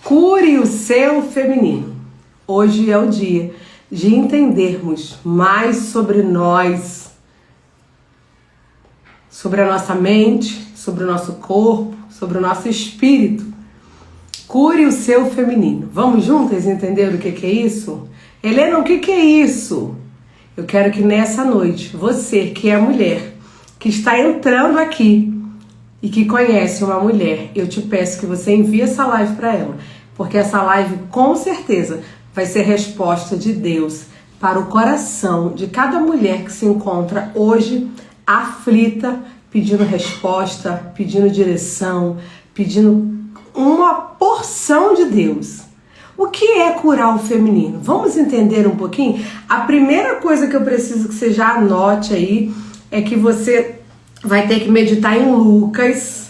Cure o seu feminino. Hoje é o dia de entendermos mais sobre nós, sobre a nossa mente, sobre o nosso corpo, sobre o nosso espírito. Cure o seu feminino. Vamos juntas entender o que é isso? Helena, o que é isso? Eu quero que nessa noite, você que é mulher, que está entrando aqui e que conhece uma mulher, eu te peço que você envie essa live para ela, porque essa live com certeza vai ser resposta de Deus para o coração de cada mulher que se encontra hoje aflita, pedindo resposta, pedindo direção, pedindo uma porção de Deus. O que é curar o feminino? Vamos entender um pouquinho? A primeira coisa que eu preciso que você já anote aí é que você vai ter que meditar em Lucas.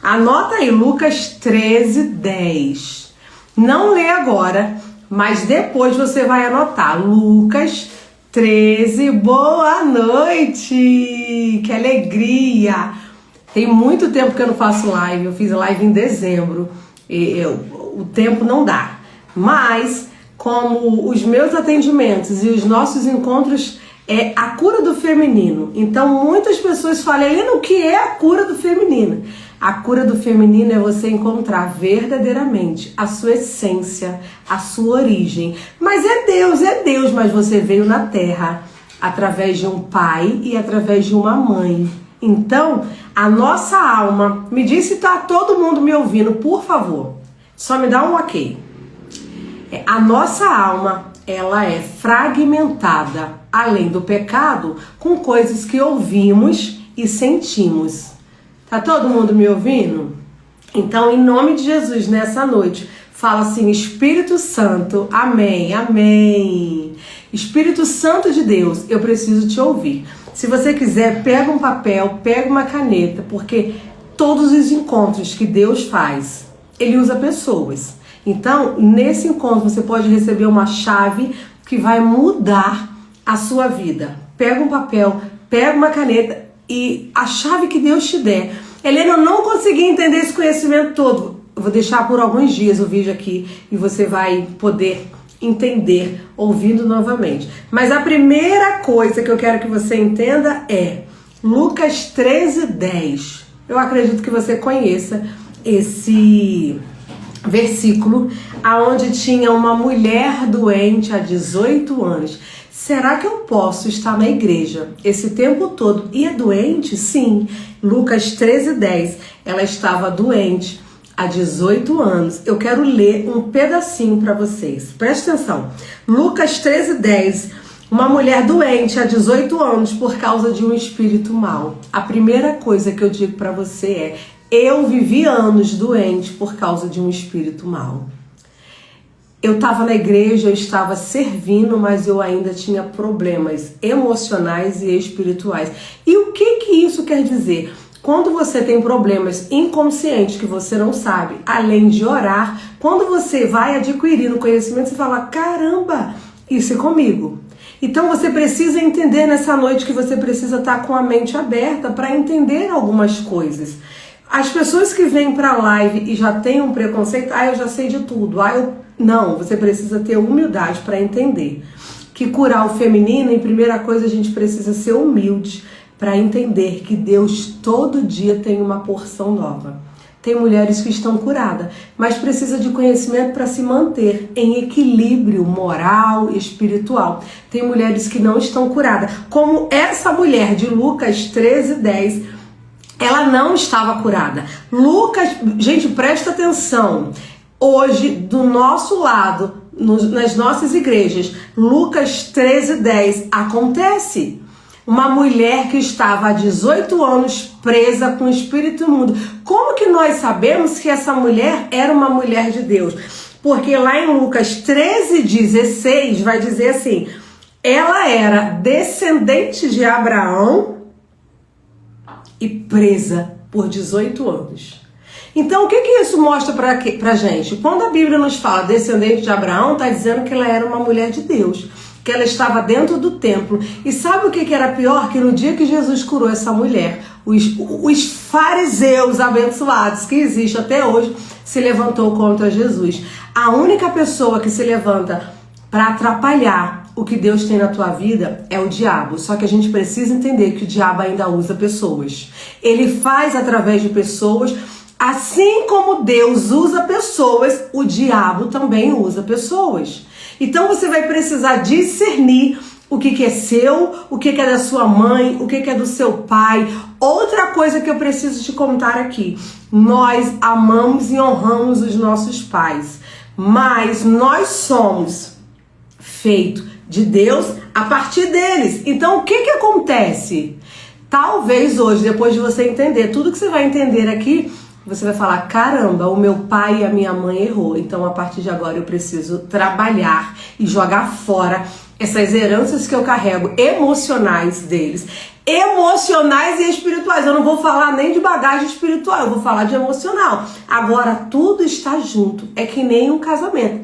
Anota aí, Lucas 13:10. Não lê agora, mas depois você vai anotar. Lucas 13, boa noite! Que alegria! Tem muito tempo que eu não faço live, eu fiz live em dezembro. O tempo não dá. Mas, como os meus atendimentos e os nossos encontros é a cura do feminino. Então, muitas pessoas falam, Helena, o que é a cura do feminino? A cura do feminino é você encontrar verdadeiramente a sua essência, a sua origem. Mas é Deus, mas você veio na Terra através de um pai e através de uma mãe. Então, a nossa alma, me diz se tá todo mundo me ouvindo, por favor. Só me dá um ok. A nossa alma, ela é fragmentada, além do pecado, com coisas que ouvimos e sentimos. Tá todo mundo me ouvindo? Então, em nome de Jesus, nessa noite, fala assim, Espírito Santo, amém, amém. Espírito Santo de Deus, eu preciso te ouvir. Se você quiser, pega um papel, pega uma caneta, porque todos os encontros que Deus faz, Ele usa pessoas. Então, nesse encontro, você pode receber uma chave que vai mudar a sua vida. Pega um papel, pega uma caneta e a chave que Deus te der. Helena, eu não consegui entender esse conhecimento todo. Eu vou deixar por alguns dias o vídeo aqui e você vai poder entender ouvindo novamente. Mas a primeira coisa que eu quero que você entenda é Lucas 13:10. Eu acredito que você conheça esse versículo aonde tinha uma mulher doente há 18 anos. Será que eu posso estar na igreja esse tempo todo e é doente? Sim. Lucas 13:10. Ela estava doente há 18 anos. Eu quero ler um pedacinho para vocês. Presta atenção. Lucas 13:10. Uma mulher doente há 18 anos por causa de um espírito mau. A primeira coisa que eu digo para você é: eu vivi anos doente por causa de um espírito mau. Eu estava na igreja, eu estava servindo, mas eu ainda tinha problemas emocionais e espirituais. E o que isso quer dizer? Quando você tem problemas inconscientes que você não sabe, além de orar, quando você vai adquirindo conhecimento, você fala, caramba, isso é comigo. Então você precisa entender nessa noite que você precisa estar com a mente aberta para entender algumas coisas. As pessoas que vêm para a live e já têm um preconceito, eu já sei de tudo, Não, você precisa ter humildade para entender que curar o feminino, em primeira coisa, a gente precisa ser humilde para entender que Deus todo dia tem uma porção nova. Tem mulheres que estão curadas, mas precisa de conhecimento para se manter em equilíbrio moral e espiritual. Tem mulheres que não estão curadas, como essa mulher de Lucas 13:10, ela não estava curada. Lucas, gente, presta atenção. Hoje, do nosso lado, nas nossas igrejas, Lucas 13:10 acontece. Uma mulher que estava há 18 anos presa com o espírito imundo. Como que nós sabemos que essa mulher era uma mulher de Deus? Porque lá em Lucas 13:16 vai dizer assim, ela era descendente de Abraão e presa por 18 anos. Então, o que isso mostra pra gente? Quando a Bíblia nos fala descendente de Abraão, está dizendo que ela era uma mulher de Deus, que ela estava dentro do templo. E sabe o que era pior? Que no dia que Jesus curou essa mulher, os fariseus abençoados que existem até hoje, se levantou contra Jesus. A única pessoa que se levanta para atrapalhar o que Deus tem na tua vida é o diabo. Só que a gente precisa entender que o diabo ainda usa pessoas. Ele faz através de pessoas. Assim como Deus usa pessoas, o diabo também usa pessoas. Então você vai precisar discernir o que é seu, o que é da sua mãe, o que é do seu pai. Outra coisa que eu preciso te contar aqui. Nós amamos e honramos os nossos pais, mas nós somos feitos de Deus a partir deles. Então o que acontece? Talvez hoje, depois de você entender tudo que você vai entender aqui, você vai falar, caramba, o meu pai e a minha mãe errou. Então a partir de agora eu preciso trabalhar e jogar fora essas heranças que eu carrego emocionais deles. Emocionais e espirituais. Eu não vou falar nem de bagagem espiritual, eu vou falar de emocional. Agora tudo está junto. É que nem um casamento.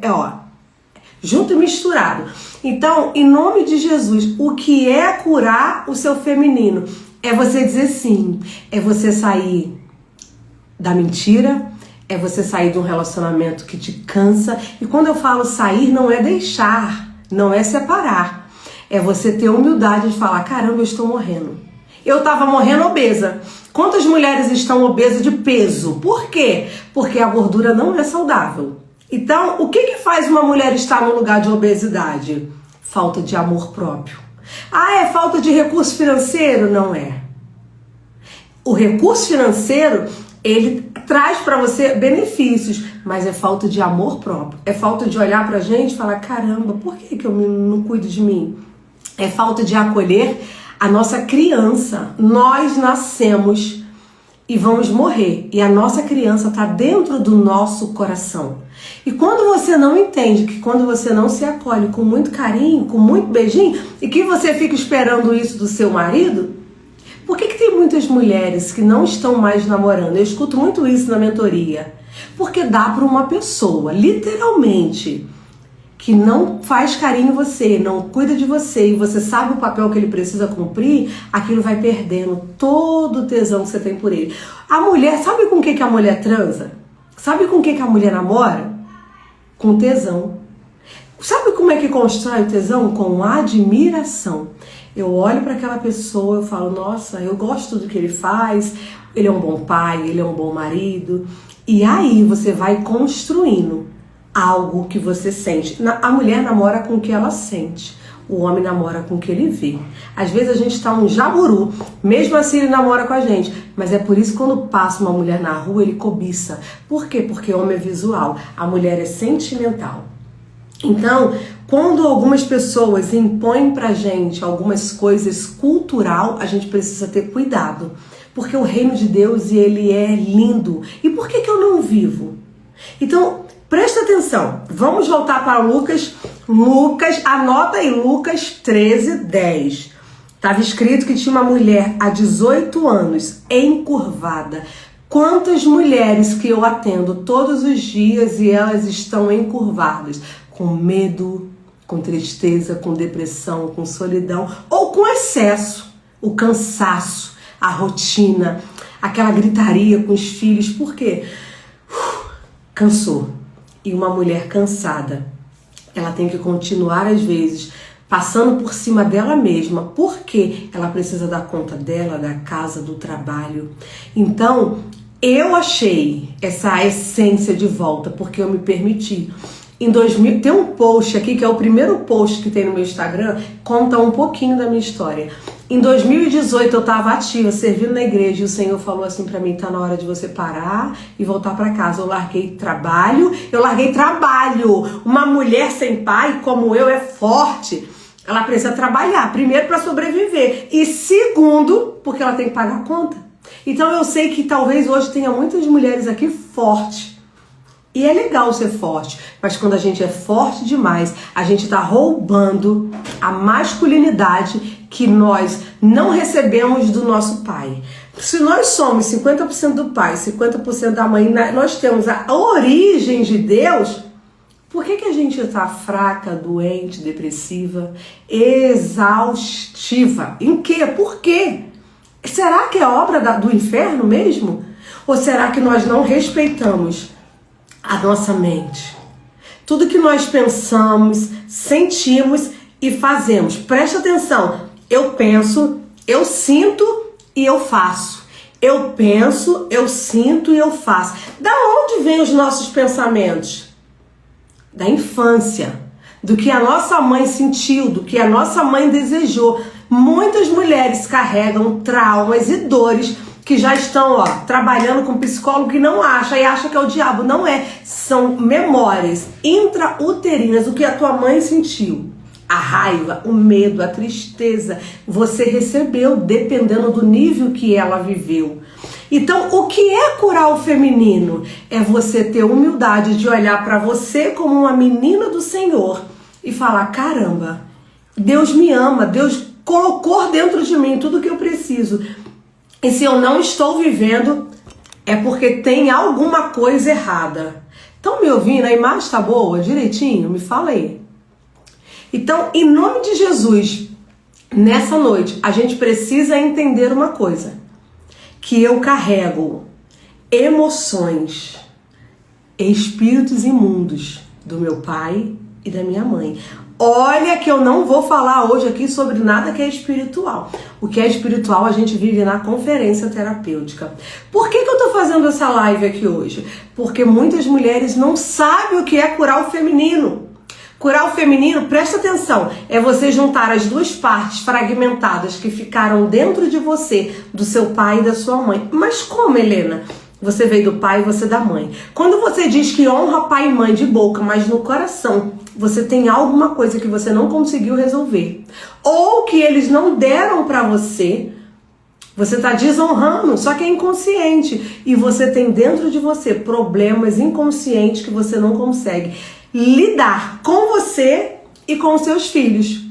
Junto e misturado. Então, em nome de Jesus, o que é curar o seu feminino? É você dizer sim. É você sair da mentira, é você sair de um relacionamento que te cansa. E quando eu falo sair, não é deixar, não é separar. É você ter humildade de falar, caramba, eu estou morrendo. Eu estava morrendo obesa. Quantas mulheres estão obesas de peso? Por quê? Porque a gordura não é saudável. Então, o que faz uma mulher estar no lugar de obesidade? Falta de amor próprio. É falta de recurso financeiro? Não é. O recurso financeiro, ele traz para você benefícios, mas é falta de amor próprio. É falta de olhar pra gente e falar, caramba, por que eu não cuido de mim? É falta de acolher a nossa criança. Nós nascemos e vamos morrer. E a nossa criança está dentro do nosso coração. E quando você não entende, que quando você não se acolhe com muito carinho, com muito beijinho, e que você fica esperando isso do seu marido, por que tem muitas mulheres que não estão mais namorando? Eu escuto muito isso na mentoria. Porque dá para uma pessoa, literalmente, que não faz carinho em você, não cuida de você, e você sabe o papel que ele precisa cumprir, aquilo vai perdendo todo o tesão que você tem por ele. A mulher, sabe com o que a mulher transa? Sabe com o que a mulher namora? Com tesão. Sabe como é que constrói o tesão? Com admiração. Eu olho para aquela pessoa, eu falo, nossa, eu gosto do que ele faz, ele é um bom pai, ele é um bom marido. E aí você vai construindo algo que você sente. A mulher namora com o que ela sente. O homem namora com o que ele vê. Às vezes a gente tá um jaburu, mesmo assim ele namora com a gente. Mas é por isso que quando passa uma mulher na rua, ele cobiça. Por quê? Porque o homem é visual, a mulher é sentimental. Então, quando algumas pessoas impõem pra gente algumas coisas cultural, a gente precisa ter cuidado. Porque o reino de Deus, ele é lindo. E por que eu não vivo? Então, presta atenção. Vamos voltar para Lucas. Anota aí, Lucas 13:10. Estava escrito que tinha uma mulher há 18 anos, encurvada. Quantas mulheres que eu atendo todos os dias e elas estão encurvadas, com medo, com tristeza, com depressão, com solidão ou com excesso, o cansaço, a rotina, aquela gritaria com os filhos. Por quê? Cansou. E uma mulher cansada, ela tem que continuar às vezes passando por cima dela mesma, porque ela precisa dar conta dela, da casa, do trabalho. Então, eu achei essa essência de volta, porque eu me permiti. Em 2000, tem um post aqui, que é o primeiro post que tem no meu Instagram, conta um pouquinho da minha história. Em 2018 eu estava ativa, servindo na igreja, e o Senhor falou assim pra mim, tá na hora de você parar e voltar pra casa. Eu larguei trabalho. Uma mulher sem pai, como eu, é forte. Ela precisa trabalhar, primeiro para sobreviver, e segundo, porque ela tem que pagar a conta. Então eu sei que talvez hoje tenha muitas mulheres aqui fortes. E é legal ser forte, mas quando a gente é forte demais, a gente está roubando a masculinidade que nós não recebemos do nosso pai. Se nós somos 50% do pai, 50% da mãe, nós temos a origem de Deus, por que a gente está fraca, doente, depressiva, exaustiva? Em quê? Por quê? Será que é obra do inferno mesmo? Ou será que nós não respeitamos a nossa mente? Tudo que nós pensamos, sentimos e fazemos. Presta atenção. Eu penso, eu sinto e eu faço. Eu penso, eu sinto e eu faço. Da onde vêm os nossos pensamentos? Da infância. Do que a nossa mãe sentiu, do que a nossa mãe desejou. Muitas mulheres carregam traumas e dores que já estão trabalhando com psicólogo e não acha, e acha que é o diabo. Não é. São memórias intrauterinas, o que a tua mãe sentiu. A raiva, o medo, a tristeza, você recebeu dependendo do nível que ela viveu. Então, o que é curar o feminino? É você ter humildade de olhar para você como uma menina do Senhor e falar, caramba, Deus me ama, Deus colocou dentro de mim tudo que eu preciso. E se eu não estou vivendo, é porque tem alguma coisa errada. Estão me ouvindo? A imagem tá boa, direitinho? Me fala aí. Então, em nome de Jesus, nessa noite, a gente precisa entender uma coisa. Que eu carrego emoções, espíritos imundos do meu pai e da minha mãe. Olha que eu não vou falar hoje aqui sobre nada que é espiritual. O que é espiritual a gente vive na conferência terapêutica. Por que eu tô fazendo essa live aqui hoje? Porque muitas mulheres não sabem o que é curar o feminino. Curar o feminino, presta atenção, é você juntar as duas partes fragmentadas que ficaram dentro de você, do seu pai e da sua mãe. Mas como, Helena? Você veio do pai e você da mãe. Quando você diz que honra pai e mãe de boca, mas no coração você tem alguma coisa que você não conseguiu resolver, ou que eles não deram pra você, você está desonrando, só que é inconsciente. E você tem dentro de você problemas inconscientes que você não consegue lidar com você e com os seus filhos.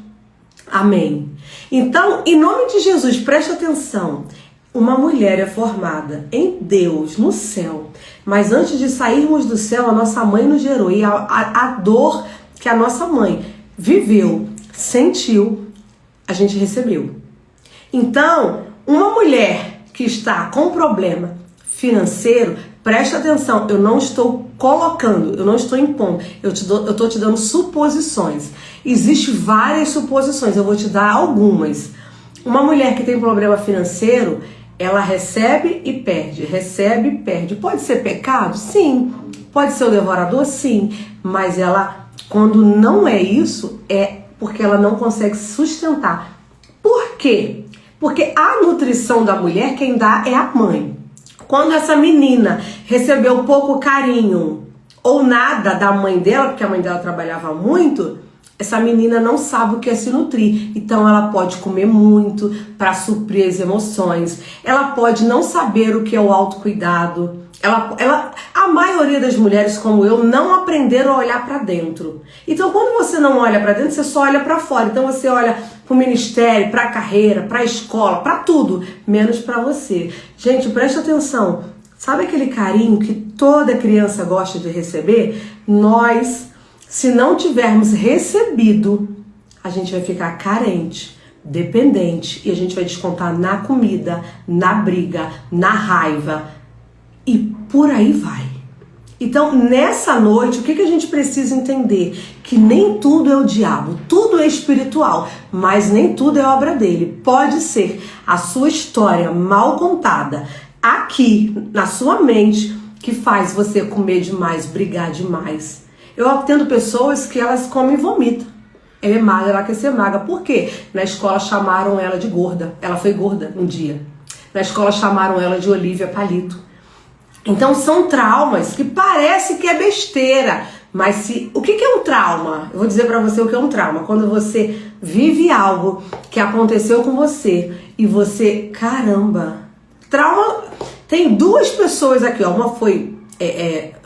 Amém. Então, em nome de Jesus, preste atenção. Uma mulher é formada em Deus, no céu. Mas antes de sairmos do céu, a nossa mãe nos gerou. E a dor que a nossa mãe viveu, sentiu, a gente recebeu. Então, uma mulher que está com problema financeiro, preste atenção, eu não estou colocando, eu não estou impondo, eu estou te dando suposições. Existem várias suposições, eu vou te dar algumas. Uma mulher que tem problema financeiro, ela recebe e perde, recebe e perde. Pode ser pecado? Sim. Pode ser o devorador? Sim. Mas ela, quando não é isso, é porque ela não consegue sustentar. Por quê? Porque a nutrição da mulher, quem dá é a mãe. Quando essa menina recebeu pouco carinho ou nada da mãe dela, porque a mãe dela trabalhava muito, essa menina não sabe o que é se nutrir. Então ela pode comer muito para suprir as emoções. Ela pode não saber o que é o autocuidado. A maioria das mulheres como eu não aprenderam a olhar para dentro. Então quando você não olha para dentro, você só olha para fora. Então você olha para o ministério, para a carreira, para a escola, para tudo, menos para você. Gente, preste atenção. Sabe aquele carinho que toda criança gosta de receber? Nós, se não tivermos recebido, a gente vai ficar carente, dependente, e a gente vai descontar na comida, na briga, na raiva, e por aí vai. Então, nessa noite, o que a gente precisa entender? Que nem tudo é o diabo, tudo é espiritual, mas nem tudo é obra dele. Pode ser a sua história mal contada aqui, na sua mente, que faz você comer demais, brigar demais. Eu atendo pessoas que elas comem e vomitam. Ela é magra, ela quer ser magra. Por quê? Na escola chamaram ela de gorda. Ela foi gorda um dia. Na escola chamaram ela de Olivia Palito. Então são traumas que parece que é besteira. Mas o que é um trauma? Eu vou dizer pra você o que é um trauma. Quando você vive algo que aconteceu com você e você, caramba, trauma. Tem duas pessoas aqui, ó. Uma foi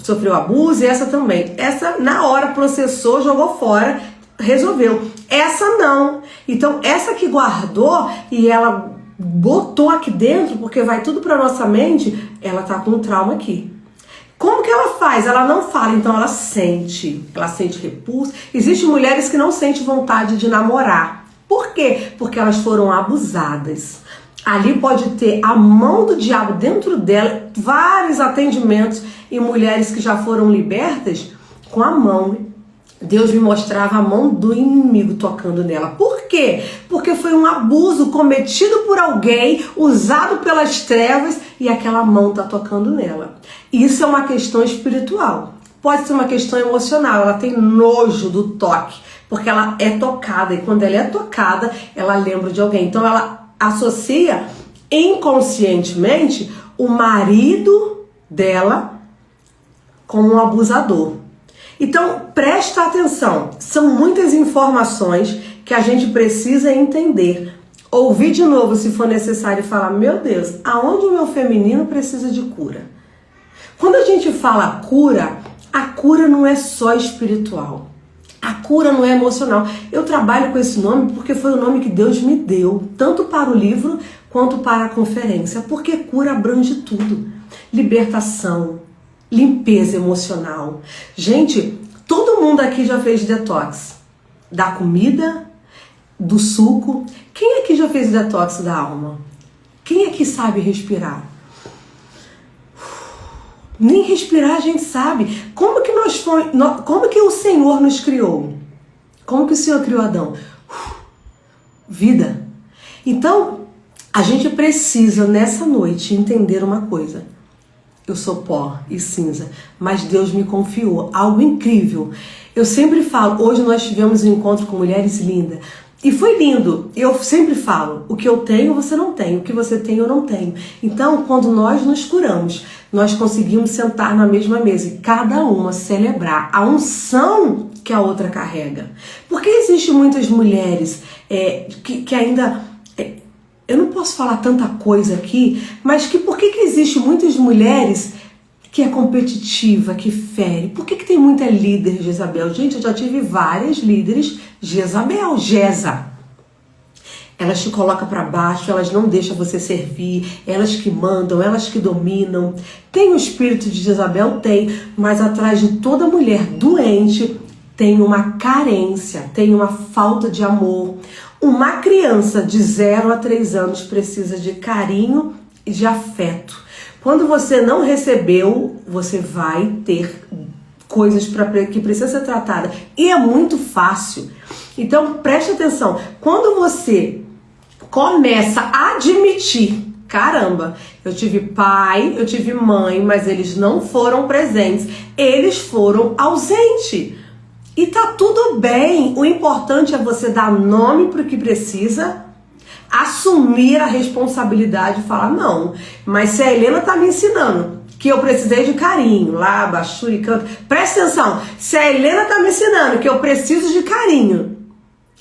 sofreu abuso e essa também. Essa na hora processou, jogou fora, resolveu. Essa não. Então essa que guardou e ela botou aqui dentro, porque vai tudo pra nossa mente, ela tá com um trauma aqui. Como que ela faz? Ela não fala, então ela sente repulso. Existem mulheres que não sentem vontade de namorar. Por quê? Porque elas foram abusadas. Ali pode ter a mão do diabo dentro dela, vários atendimentos em mulheres que já foram libertas com a mão. Deus me mostrava a mão do inimigo tocando nela. Por quê? Porque foi um abuso cometido por alguém, usado pelas trevas, e aquela mão está tocando nela. Isso é uma questão espiritual. Pode ser uma questão emocional. Ela tem nojo do toque, porque ela é tocada. E quando ela é tocada, ela lembra de alguém. Então ela associa inconscientemente o marido dela como um abusador. Então, presta atenção, são muitas informações que a gente precisa entender. Ouvir de novo se for necessário e falar, meu Deus, aonde o meu feminino precisa de cura? Quando a gente fala cura, a cura não é só espiritual. A cura não é emocional. Eu trabalho com esse nome porque foi o nome que Deus me deu, tanto para o livro quanto para a conferência, porque cura abrange tudo. Libertação, limpeza emocional. Gente, todo mundo aqui já fez detox da comida, do suco. Quem aqui já fez detox da alma? Quem aqui sabe respirar? Nem respirar a gente sabe. Como que o Senhor nos criou? Como que o Senhor criou Adão? Vida. Então, a gente precisa nessa noite entender uma coisa. Eu sou pó e cinza, mas Deus me confiou algo incrível. Eu sempre falo, hoje nós tivemos um encontro com mulheres lindas, e foi lindo. Eu sempre falo, o que eu tenho você não tem, o que você tem eu não tenho. Então, quando nós nos curamos, nós conseguimos sentar na mesma mesa e cada uma celebrar a unção que a outra carrega. Porque existem muitas mulheres que ainda... Eu não posso falar tanta coisa aqui, mas por que existe muitas mulheres que é competitiva, que fere? Por que tem muita líder Jezabel? Gente, eu já tive várias líderes Jezabel, Jeza. Elas te colocam para baixo, elas não deixam você servir, elas que mandam, elas que dominam. Tem o espírito de Jezabel? Tem, mas atrás de toda mulher doente tem uma carência, tem uma falta de amor. Uma criança de 0 a 3 anos precisa de carinho e de afeto. Quando você não recebeu, você vai ter coisas que precisam ser tratadas. E é muito fácil. Então, preste atenção. Quando você começa a admitir, caramba, eu tive pai, eu tive mãe, mas eles não foram presentes. Eles foram ausentes. E tá tudo bem, o importante é você dar nome para o que precisa, assumir a responsabilidade e falar, não, mas se a Helena tá me ensinando que eu precisei de carinho, lá, baixura e canto, presta atenção, se a Helena tá me ensinando que eu preciso de carinho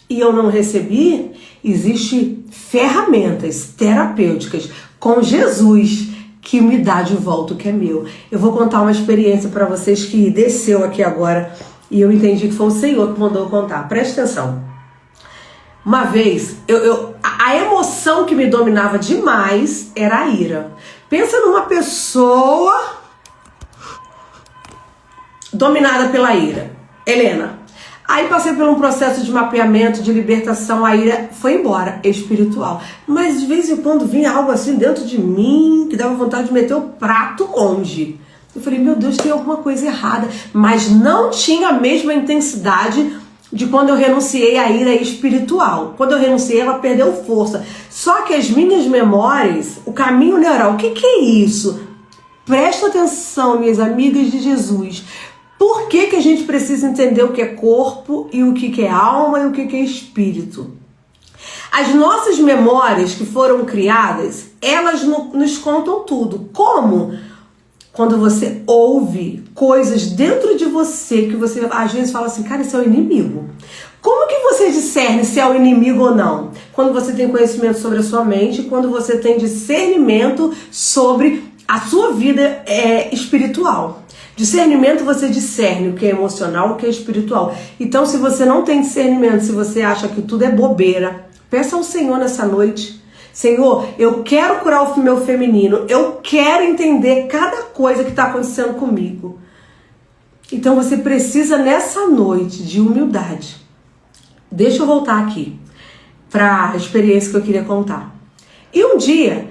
e eu não recebi, existe ferramentas terapêuticas com Jesus que me dá de volta o que é meu. Eu vou contar uma experiência para vocês que desceu aqui agora, e eu entendi que foi o Senhor que mandou eu contar. Preste atenção. Uma vez, a emoção que me dominava demais era a ira. Pensa numa pessoa dominada pela ira. Helena. Aí passei por um processo de mapeamento, de libertação, a ira foi embora, espiritual. Mas de vez em quando vinha algo assim dentro de mim, que dava vontade de meter o prato longe. Eu falei, meu Deus, tem alguma coisa errada. Mas não tinha a mesma intensidade de quando eu renunciei à ira espiritual. Quando eu renunciei, ela perdeu força. Só que as minhas memórias, o caminho neural, o que é isso? Presta atenção, minhas amigas de Jesus. Por que a gente precisa entender o que é corpo e o que é alma e o que é espírito? As nossas memórias que foram criadas, elas nos contam tudo. Como? Quando você ouve coisas dentro de você que você às vezes fala assim, cara, esse é o inimigo. Como que você discerne se é o inimigo ou não? Quando você tem conhecimento sobre a sua mente, quando você tem discernimento sobre a sua vida espiritual. Discernimento, você discerne o que é emocional, o que é espiritual. Então, se você não tem discernimento, se você acha que tudo é bobeira, peça ao Senhor nessa noite. Senhor, eu quero curar o meu feminino, eu quero entender cada coisa que está acontecendo comigo. Então você precisa nessa noite de humildade. Deixa eu voltar aqui para a experiência que eu queria contar. E um dia,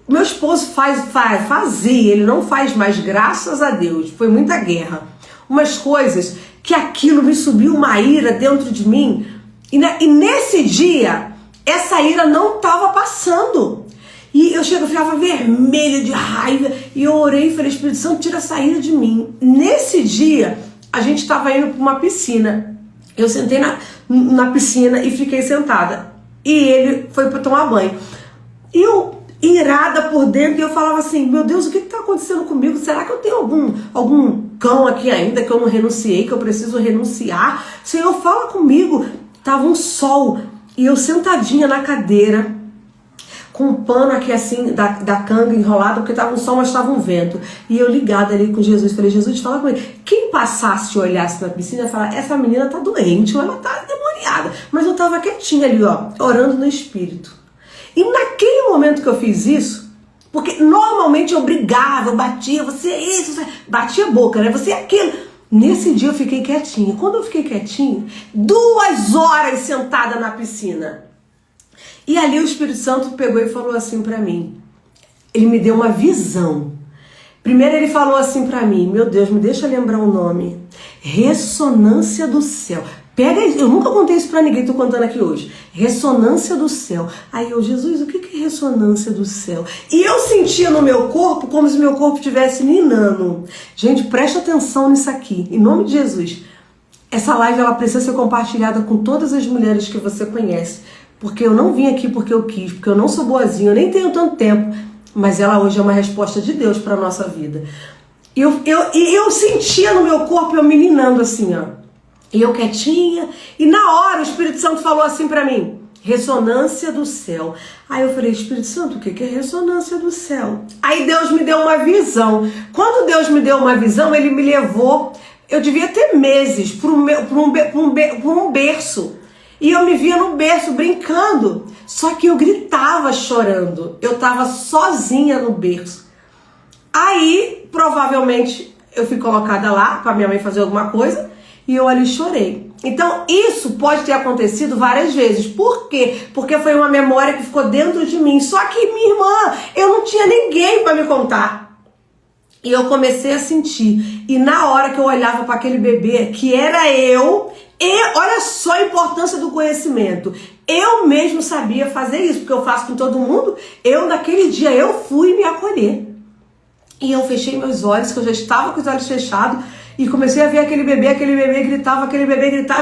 meu esposo fazia, ele não faz mais, graças a Deus, foi muita guerra. Umas coisas que aquilo me subiu uma ira dentro de mim. E nesse dia, essa ira não estava passando. E eu ficava vermelha de raiva. E eu orei e falei, Espírito Santo, tira essa ira de mim. Nesse dia, a gente estava indo para uma piscina. Eu sentei na piscina e fiquei sentada. E ele foi para tomar banho. E eu, irada por dentro, e eu falava assim, meu Deus, o que está acontecendo comigo? Será que eu tenho algum cão aqui ainda que eu não renunciei, que eu preciso renunciar? Senhor, fala comigo. Tava um sol e eu sentadinha na cadeira com um pano aqui assim da canga enrolado, porque tava um sol, mas tava um vento. E eu ligada ali com Jesus, falei, Jesus, fala comigo. Quem passasse e olhasse na piscina ia falar, essa menina tá doente, ou ela tá demoniada. Mas eu tava quietinha ali, ó, orando no Espírito. E naquele momento que eu fiz isso, porque normalmente eu brigava, eu batia, você é isso, você... batia a boca, né? Você é aquilo. Nesse dia eu fiquei quietinha. Quando eu fiquei quietinha, 2 horas sentada na piscina. E ali o Espírito Santo pegou e falou assim pra mim. Ele me deu uma visão. Primeiro ele falou assim pra mim, meu Deus, me deixa lembrar o nome. Ressonância do céu. Pega, eu nunca contei isso pra ninguém, tô contando aqui hoje. Ressonância do céu. Aí eu, Jesus, o que é ressonância do céu? E eu sentia no meu corpo como se meu corpo estivesse ninando. Gente, presta atenção nisso aqui, em nome de Jesus. Essa live ela precisa ser compartilhada com todas as mulheres que você conhece. Porque eu não vim aqui porque eu quis, porque eu não sou boazinha, eu nem tenho tanto tempo. Mas ela hoje é uma resposta de Deus pra nossa vida. E eu sentia no meu corpo eu me ninando assim, ó. E eu quietinha, e na hora o Espírito Santo falou assim pra mim, ressonância do céu. Aí eu falei, Espírito Santo, o que é ressonância do céu? Aí Deus me deu uma visão. Quando Deus me deu uma visão, ele me levou, eu devia ter meses, para um berço. E eu me via no berço brincando, só que eu gritava chorando. Eu tava sozinha no berço. Aí, provavelmente, eu fui colocada lá para minha mãe fazer alguma coisa, e eu ali chorei. Então isso pode ter acontecido várias vezes. Por quê? Porque foi uma memória que ficou dentro de mim. Só que minha irmã, eu não tinha ninguém para me contar. E eu comecei a sentir. E na hora que eu olhava para aquele bebê, que era eu, e olha só a importância do conhecimento. Eu mesmo sabia fazer isso, porque eu faço com todo mundo. Naquele dia, eu fui me acolher. E eu fechei meus olhos, que eu já estava com os olhos fechados. E comecei a ver aquele bebê gritava,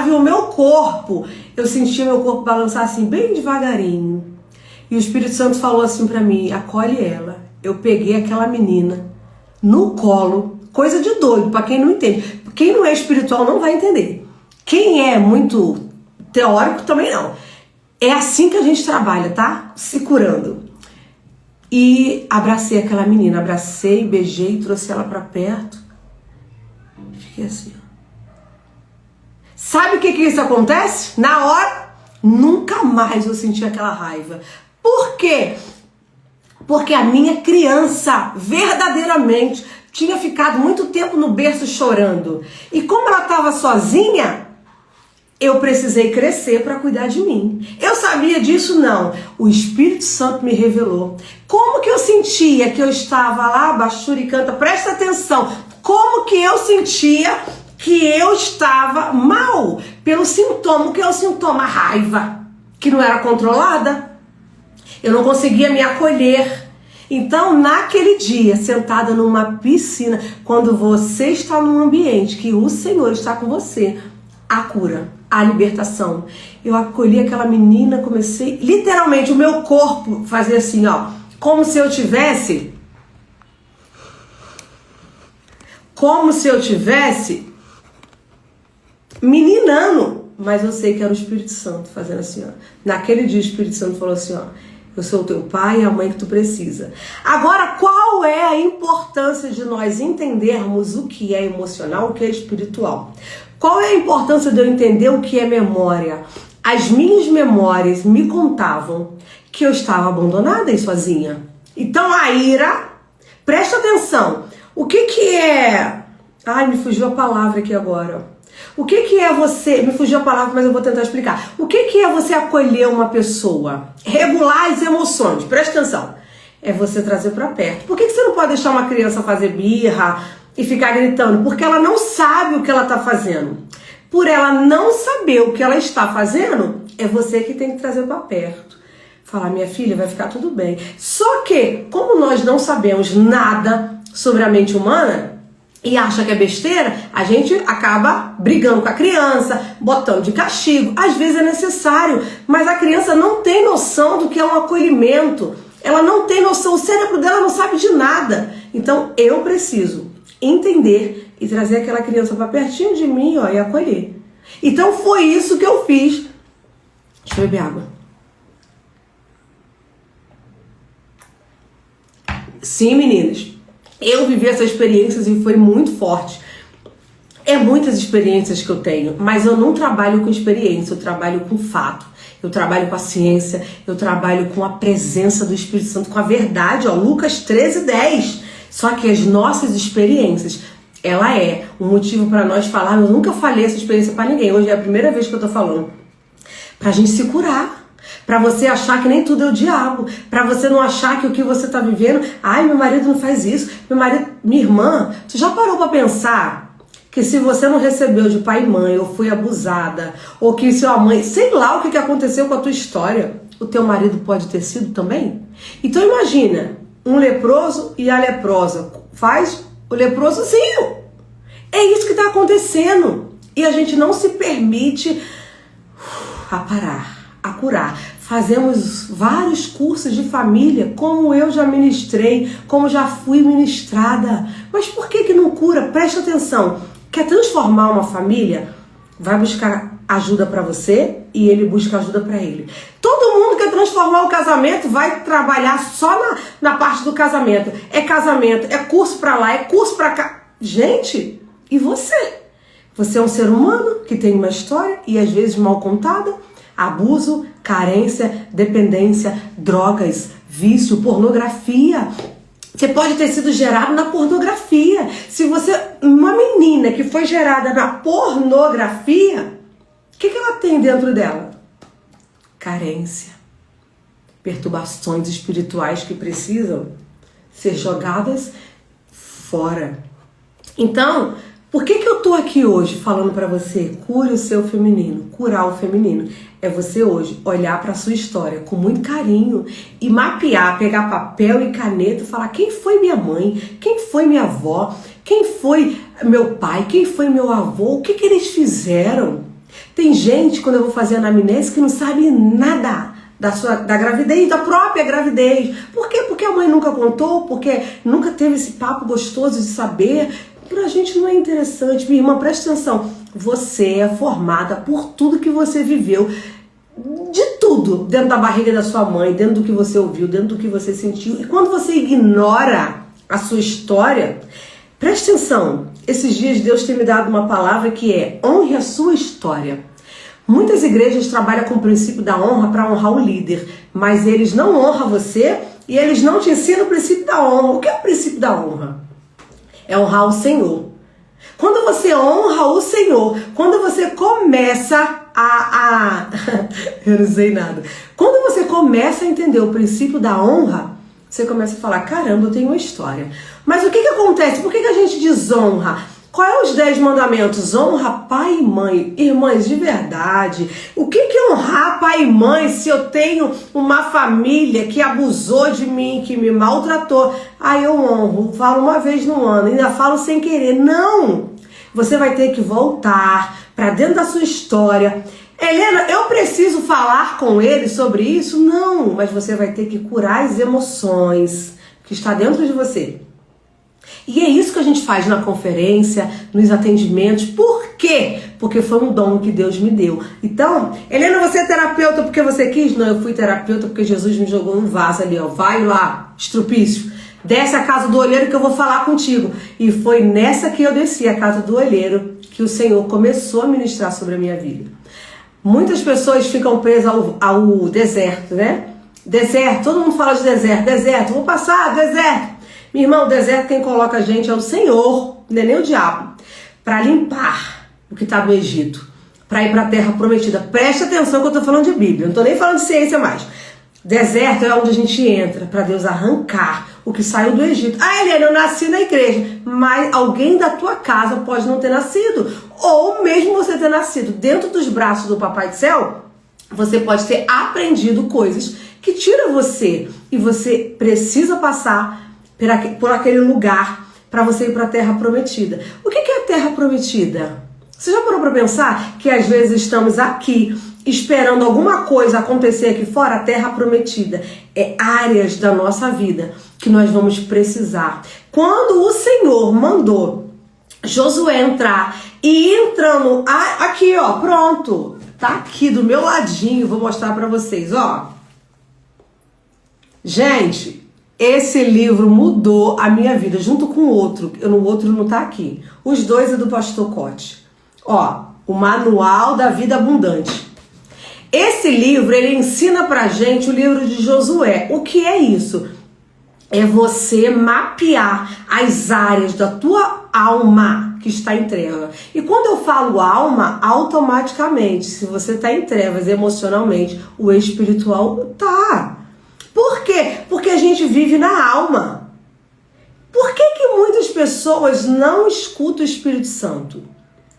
e o meu corpo, eu sentia meu corpo balançar assim, bem devagarinho. E o Espírito Santo falou assim pra mim, acolhe ela. Eu peguei aquela menina no colo, coisa de doido, pra quem não entende. Quem não é espiritual não vai entender. Quem é muito teórico também não. É assim que a gente trabalha, tá? Se curando. E abracei aquela menina, abracei, beijei, trouxe ela pra perto. Fiquei assim, ó. Sabe o que isso acontece? Na hora, nunca mais eu senti aquela raiva. Por quê? Porque a minha criança, verdadeiramente, tinha ficado muito tempo no berço chorando. E como ela estava sozinha, eu precisei crescer para cuidar de mim. Eu sabia disso? Não. O Espírito Santo me revelou. Como que eu sentia que eu estava lá, Baixura e Canta? Presta atenção. Como que eu sentia que eu estava mal? Pelo sintoma, que é o sintoma raiva, que não era controlada. Eu não conseguia me acolher. Então, naquele dia, sentada numa piscina, quando você está num ambiente que o Senhor está com você, a cura, a libertação. Eu acolhi aquela menina, comecei, literalmente, o meu corpo fazer assim, ó, como se eu tivesse meninando, mas eu sei que era o Espírito Santo fazendo assim, ó. Naquele dia o Espírito Santo falou assim, ó, eu sou o teu pai e a mãe que tu precisa. Agora, qual é a importância de nós entendermos o que é emocional, o que é espiritual? Qual é a importância de eu entender o que é memória? As minhas memórias me contavam que eu estava abandonada e sozinha. Então a ira, presta atenção, o que é... Ai, me fugiu a palavra aqui agora. O que é você... Me fugiu a palavra, mas eu vou tentar explicar. O que é você acolher uma pessoa? Regular as emoções. Presta atenção. É você trazer pra perto. Por que você não pode deixar uma criança fazer birra e ficar gritando? Porque ela não sabe o que ela tá fazendo. Por ela não saber o que ela está fazendo, é você que tem que trazer pra perto. Falar, minha filha, vai ficar tudo bem. Só que, como nós não sabemos nada sobre a mente humana e acha que é besteira, a gente acaba brigando com a criança, botando de castigo. Às vezes é necessário, mas a criança não tem noção do que é um acolhimento. Ela não tem noção, o cérebro dela não sabe de nada. Então eu preciso entender e trazer aquela criança para pertinho de mim, ó, e acolher. Então foi isso que eu fiz. Deixa eu beber água. Sim, meninas, eu vivi essas experiências e foi muito forte. É muitas experiências que eu tenho, mas eu não trabalho com experiência, eu trabalho com fato. Eu trabalho com a ciência, eu trabalho com a presença do Espírito Santo, com a verdade, ó, Lucas 13:10. Só que as nossas experiências, ela é um motivo para nós falar. Eu nunca falei essa experiência para ninguém, hoje é a primeira vez que eu tô falando. Pra gente se curar. Pra você achar que nem tudo é o diabo. Pra você não achar que o que você tá vivendo... Ai, meu marido não faz isso. Meu marido... Minha irmã, você já parou pra pensar que se você não recebeu de pai e mãe, ou foi abusada, ou que sua mãe... Sei lá o que aconteceu com a tua história. O teu marido pode ter sido também? Então imagina, um leproso e a leprosa. Faz o leprosozinho. É isso que tá acontecendo. E a gente não se permite a parar, a curar. Fazemos vários cursos de família, como eu já ministrei, como já fui ministrada. Mas por que não cura? Presta atenção. Quer transformar uma família? Vai buscar ajuda para você e ele busca ajuda para ele. Todo mundo quer transformar o casamento, vai trabalhar só na parte do casamento. É casamento, é curso para lá, é curso para cá. Gente, e você? Você é um ser humano que tem uma história e às vezes mal contada. Abuso, carência, dependência, drogas, vício, pornografia. Você pode ter sido gerado na pornografia. Se você, uma menina que foi gerada na pornografia, o que ela tem dentro dela? Carência, perturbações espirituais que precisam ser jogadas fora. Então, por que eu tô aqui hoje falando pra você? Cure o seu feminino, curar o feminino. É você hoje olhar pra sua história com muito carinho e mapear, pegar papel e caneta e falar quem foi minha mãe, quem foi minha avó, quem foi meu pai, quem foi meu avô, o que eles fizeram. Tem gente, quando eu vou fazer anamnese, que não sabe nada da gravidez, da própria gravidez. Por quê? Porque a mãe nunca contou, porque nunca teve esse papo gostoso de saber. Pra gente não é interessante. Minha irmã, presta atenção. Você é formada por tudo que você viveu. De tudo. Dentro da barriga da sua mãe, dentro do que você ouviu, dentro do que você sentiu. E quando você ignora a sua história, presta atenção. Esses dias Deus tem me dado uma palavra que é: honre a sua história. Muitas igrejas trabalham com o princípio da honra para honrar o líder. Mas eles não honram você e eles não te ensinam o princípio da honra. O que é o princípio da honra? É honrar o Senhor. Quando você honra o Senhor, quando você começa eu não sei nada. Quando você começa a entender o princípio da honra, você começa a falar, caramba, eu tenho uma história. Mas o que acontece? Por que a gente desonra? Qual é os 10 mandamentos? Honra pai e mãe. Irmãs, de verdade, o que é honrar pai e mãe se eu tenho uma família que abusou de mim, que me maltratou? Aí eu honro, falo uma vez no ano, ainda falo sem querer. Não! Você vai ter que voltar para dentro da sua história. Helena, eu preciso falar com ele sobre isso? Não, mas você vai ter que curar as emoções que está dentro de você. E é isso que a gente faz na conferência, nos atendimentos. Por quê? Porque foi um dom que Deus me deu. Então, Helena, você é terapeuta porque você quis? Não, eu fui terapeuta porque Jesus me jogou num vaso ali, ó. Vai lá, estrupício. Desce a casa do olheiro que eu vou falar contigo. E foi nessa que eu desci a casa do olheiro que o Senhor começou a ministrar sobre a minha vida. Muitas pessoas ficam presas ao deserto, né? Deserto, todo mundo fala de deserto, vou passar, deserto. Minha irmã, o deserto quem coloca a gente é o Senhor, não é nem o diabo, para limpar, o que está no Egito, para ir para a terra prometida. Preste atenção que eu estou falando de Bíblia, não estou nem falando de ciência mais. Deserto é onde a gente entra para Deus arrancar o que saiu do Egito. Ah, Eliane, eu nasci na igreja, mas alguém da tua casa pode não ter nascido, ou mesmo você ter nascido dentro dos braços do Papai do Céu, você pode ter aprendido coisas que tiram você, e você precisa passar por aquele lugar para você ir para a terra prometida. O que é a terra prometida? Você já parou para pensar que às vezes estamos aqui esperando alguma coisa acontecer aqui fora? A terra prometida é áreas da nossa vida que nós vamos precisar. Quando o Senhor mandou Josué entrar e entrando aqui, ó, pronto, tá aqui do meu ladinho, vou mostrar para vocês, ó. Gente, esse livro mudou a minha vida, junto com o outro. O outro não tá aqui. Os dois é do Pastor Cote. Ó, o Manual da Vida Abundante. Esse livro, ele ensina pra gente o livro de Josué. O que é isso? É você mapear as áreas da tua alma que está em treva. E quando eu falo alma, automaticamente, se você está em trevas emocionalmente, o espiritual tá. Por quê? Porque a gente vive na alma. Por que muitas pessoas não escutam o Espírito Santo?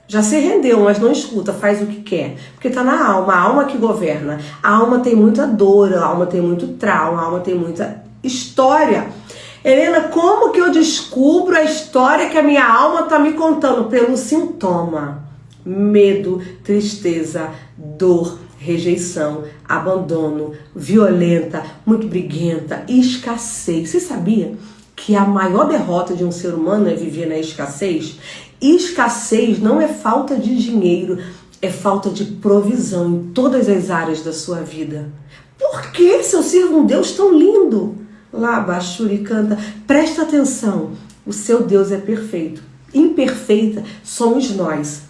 Já se rendeu, mas não escuta, faz o que quer. Porque está na alma, a alma que governa. A alma tem muita dor, a alma tem muito trauma, a alma tem muita história. Helena, como que eu descubro a história que a minha alma está me contando? Pelo sintoma. Medo, tristeza, dor, rejeição, abandono, violenta, muito briguenta, escassez. Você sabia que a maior derrota de um ser humano é viver na escassez? Escassez não é falta de dinheiro, é falta de provisão em todas as áreas da sua vida. Por que, se eu sirvo um Deus tão lindo? Lá, Bachuri canta, presta atenção, o seu Deus é perfeito. Imperfeita somos nós.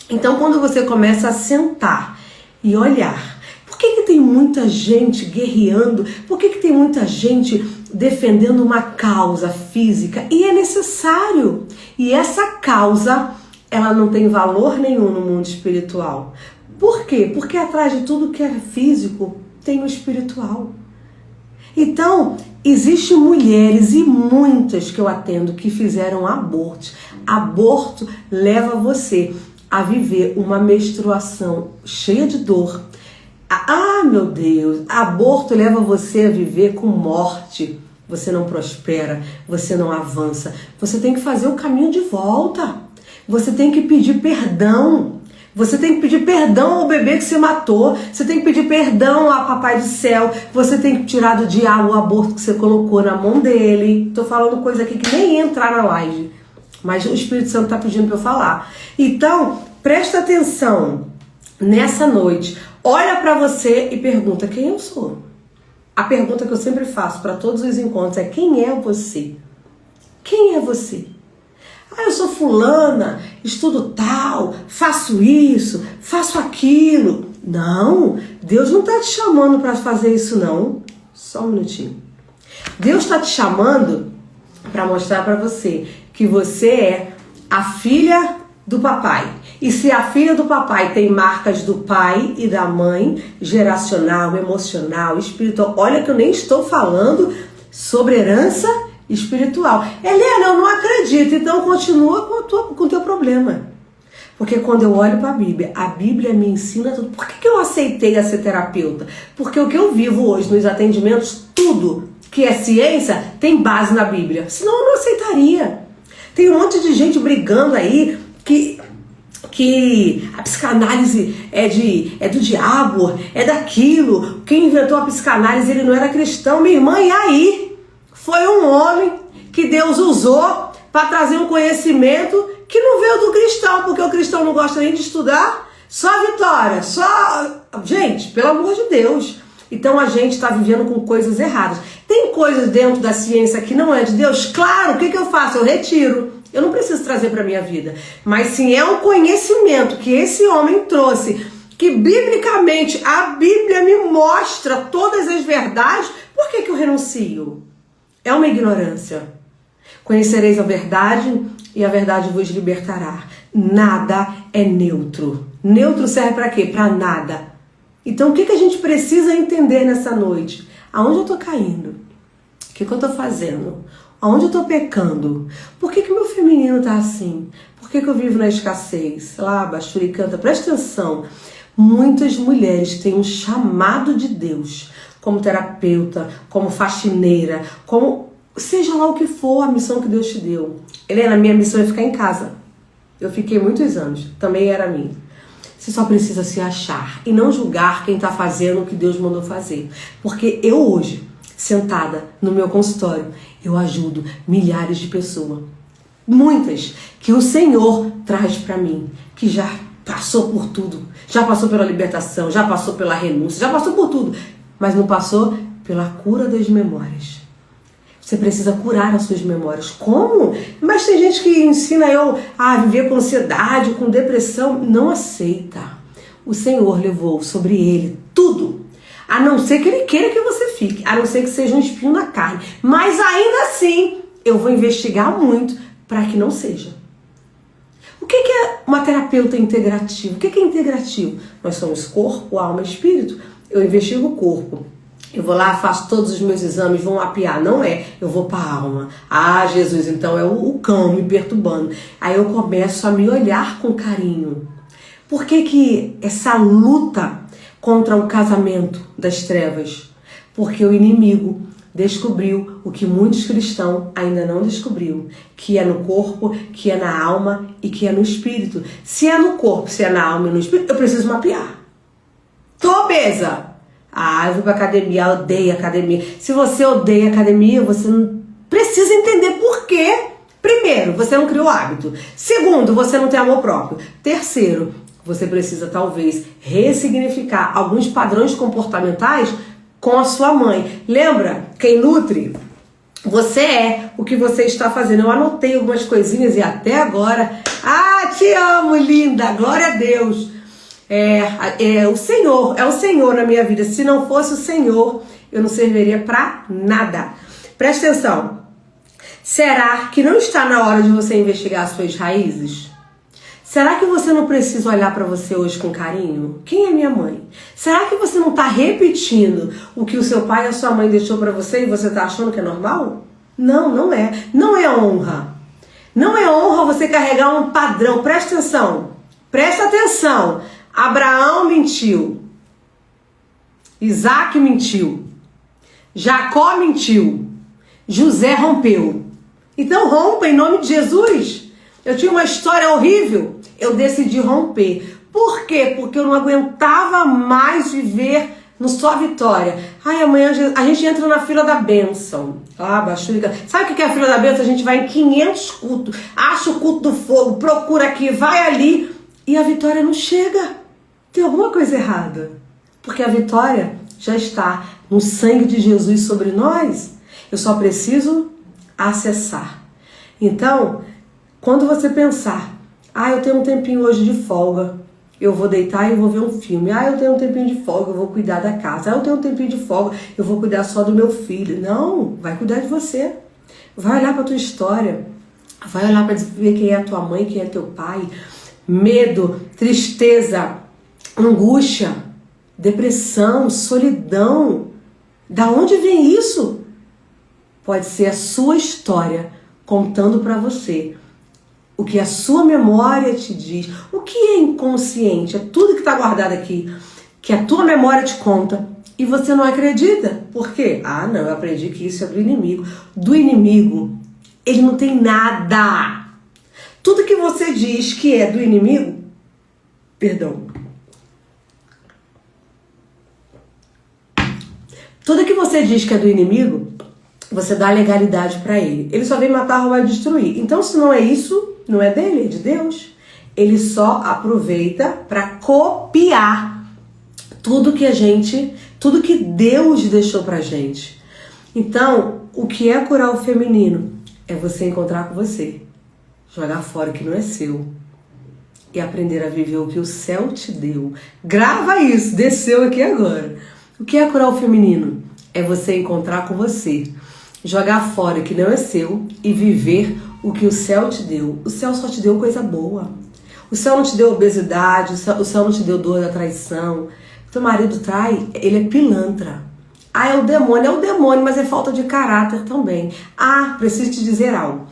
Então, quando você começa a sentar e olhar, por que tem muita gente guerreando? Por que tem muita gente defendendo uma causa física? E é necessário. E essa causa, ela não tem valor nenhum no mundo espiritual. Por quê? Porque atrás de tudo que é físico, tem o espiritual. Então, existem mulheres, e muitas que eu atendo, que fizeram aborto. Aborto leva você a viver uma menstruação cheia de dor. Ah, meu Deus, aborto leva você a viver com morte. Você não prospera, você não avança. Você tem que fazer o caminho de volta. Você tem que pedir perdão. Você tem que pedir perdão ao bebê que você matou. Você tem que pedir perdão ao Papai do Céu. Você tem que tirar do diabo o aborto que você colocou na mão dele. Tô falando coisa aqui que nem ia entrar na live, mas o Espírito Santo está pedindo para eu falar. Então, presta atenção nessa noite. Olha para você e pergunta: quem eu sou? A pergunta que eu sempre faço para todos os encontros é: quem é você? Quem é você? Ah, eu sou fulana, estudo tal, faço isso, faço aquilo. Não, Deus não está te chamando para fazer isso não. Só um minutinho. Deus está te chamando para mostrar para você que você é a filha do papai. E se a filha do papai tem marcas do pai e da mãe, geracional, emocional, espiritual, olha que eu nem estou falando sobre herança espiritual. Helena, eu não acredito, então continua com o teu problema. Porque quando eu olho para a Bíblia me ensina tudo. Por que eu aceitei a ser terapeuta? Porque o que eu vivo hoje nos atendimentos, tudo que é ciência, tem base na Bíblia. Senão eu não aceitaria. Tem um monte de gente brigando aí que a psicanálise é do diabo, é daquilo. Quem inventou a psicanálise, ele não era cristão. Minha irmã, e aí? Foi um homem que Deus usou para trazer um conhecimento que não veio do cristão, porque o cristão não gosta nem de estudar. Só vitória, só... Gente, pelo amor de Deus. Então a gente está vivendo com coisas erradas. Tem coisas dentro da ciência que não é de Deus? Claro, o que eu faço? Eu retiro. Eu não preciso trazer para minha vida. Mas sim, é um conhecimento que esse homem trouxe, que biblicamente a Bíblia me mostra todas as verdades. Por que eu renuncio? É uma ignorância. Conhecereis a verdade e a verdade vos libertará. nada é neutro. Neutro serve para quê? Para nada. Então o que a gente precisa entender nessa noite? Aonde eu tô caindo? O que eu tô fazendo? Aonde eu tô pecando? Por que meu feminino tá assim? Por que eu vivo na escassez? Lá, Bachuri canta, presta atenção. Muitas mulheres têm um chamado de Deus, como terapeuta, como faxineira, como seja lá o que for a missão que Deus te deu. Helena, minha missão é ficar em casa. Eu fiquei muitos anos, também era minha. Você só precisa se achar e não julgar quem está fazendo o que Deus mandou fazer. Porque eu hoje, sentada no meu consultório, eu ajudo milhares de pessoas. Muitas que o Senhor traz para mim, que já passou por tudo. Já passou pela libertação, já passou pela renúncia, já passou por tudo. Mas não passou pela cura das memórias. Você precisa curar as suas memórias. Como? Mas tem gente que ensina eu a viver com ansiedade, com depressão. Não aceita. O Senhor levou sobre ele tudo. A não ser que ele queira que você fique. A não ser que seja um espinho na carne. Mas ainda assim, eu vou investigar muito para que não seja. O que é uma terapeuta integrativa? O que é integrativo? Nós somos corpo, alma e espírito. Eu investigo o corpo. Eu vou lá, faço todos os meus exames, vou mapear. Não é, eu vou para a alma. Ah, Jesus, então é o cão me perturbando. Aí eu começo a me olhar com carinho. Por que essa luta contra o casamento das trevas? Porque o inimigo descobriu o que muitos cristãos ainda não descobriu, que é no corpo, que é na alma e que é no espírito. Se é no corpo, se é na alma e no espírito, eu preciso mapear. Tô obesa. Ah, eu vou pra academia, eu odeio academia. Se você odeia academia, você não precisa entender por quê. Primeiro, você não criou hábito. Segundo, você não tem amor próprio. Terceiro, você precisa talvez ressignificar alguns padrões comportamentais com a sua mãe. Lembra? Quem nutre, você é o que você está fazendo. Eu anotei algumas coisinhas e até agora... Ah, te amo, linda! Glória a Deus! É o Senhor na minha vida. Se não fosse o Senhor, eu não serviria para nada. Presta atenção. Será que não está na hora de você investigar as suas raízes? Será que você não precisa olhar para você hoje com carinho? Quem é minha mãe? Será que você não está repetindo o que o seu pai e a sua mãe deixou para você e você está achando que é normal? Não, não é. Não é honra. Não é honra você carregar um padrão. Presta atenção. Presta atenção. Abraão mentiu. Isaac mentiu. Jacó mentiu. José rompeu. Então rompa em nome de Jesus. Eu tinha uma história horrível. Eu decidi romper. Por quê? Porque eu não aguentava mais viver no só vitória. Ai, amanhã a gente entra na fila da bênção. Ah, Bachurica. Sabe o que é a fila da bênção? A gente vai em 500 cultos. Acha o culto do fogo. Procura aqui. Vai ali. E a vitória não chega. Tem alguma coisa errada. Porque a vitória já está no sangue de Jesus sobre nós. Eu só preciso acessar. Então, quando você pensar, eu tenho um tempinho hoje de folga, eu vou deitar e vou ver um filme. Eu tenho um tempinho de folga, eu vou cuidar da casa. Eu tenho um tempinho de folga, eu vou cuidar só do meu filho. Não, vai cuidar de você. Vai olhar para a tua história. Vai olhar para ver quem é a tua mãe, quem é teu pai. Medo, tristeza, angústia, depressão, solidão. Da onde vem isso? Pode ser a sua história contando para você o que a sua memória te diz. O que é inconsciente? É tudo que está guardado aqui, que a tua memória te conta e você não acredita. Por quê? Não, eu aprendi que isso é do inimigo. Do inimigo, ele não tem nada. Tudo que você diz que é do inimigo, tudo que você diz que é do inimigo, você dá legalidade para ele. Ele só vem matar, roubar e destruir. Então, se não é isso, não é dele, é de Deus. Ele só aproveita para copiar tudo que Deus deixou pra gente. Então, o que é curar o feminino? É você encontrar com você, jogar fora o que não é seu e aprender a viver o que o céu te deu. Grava isso, desceu aqui agora. O que é curar o feminino? É você encontrar com você, jogar fora o que não é seu e viver o que o céu te deu. O céu só te deu coisa boa. O céu não te deu obesidade, o céu não te deu dor da traição. Teu marido trai, ele é pilantra. Ah, é o demônio, mas é falta de caráter também. Ah, preciso te dizer algo.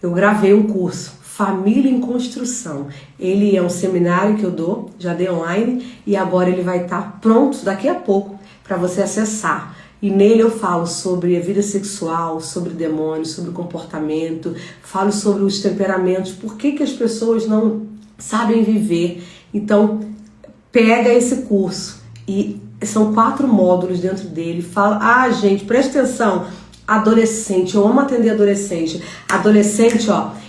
Eu gravei um curso, Família em Construção. Ele é um seminário que eu dou, já dei online, e agora ele vai estar pronto daqui a pouco para você acessar. E nele eu falo sobre a vida sexual, sobre demônios, sobre comportamento, falo sobre os temperamentos, por que as pessoas não sabem viver. Então, pega esse curso e são 4 módulos dentro dele. Fala, gente, presta atenção, adolescente, eu amo atender adolescente. Adolescente,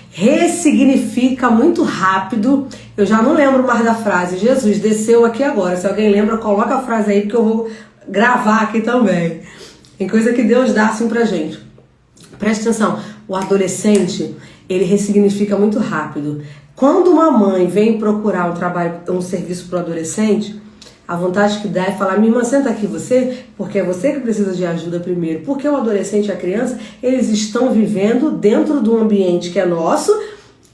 ressignifica muito rápido. Eu já não lembro mais da frase. Jesus desceu aqui agora. Se alguém lembra, coloca a frase aí que eu vou gravar aqui também. Tem coisa que Deus dá assim pra gente. Presta atenção, o adolescente, ele ressignifica muito rápido. Quando uma mãe vem procurar um trabalho, um serviço pro adolescente, a vontade que dá é falar, minha irmã, senta aqui você, porque é você que precisa de ajuda primeiro. Porque o adolescente e a criança, eles estão vivendo dentro de um ambiente que é nosso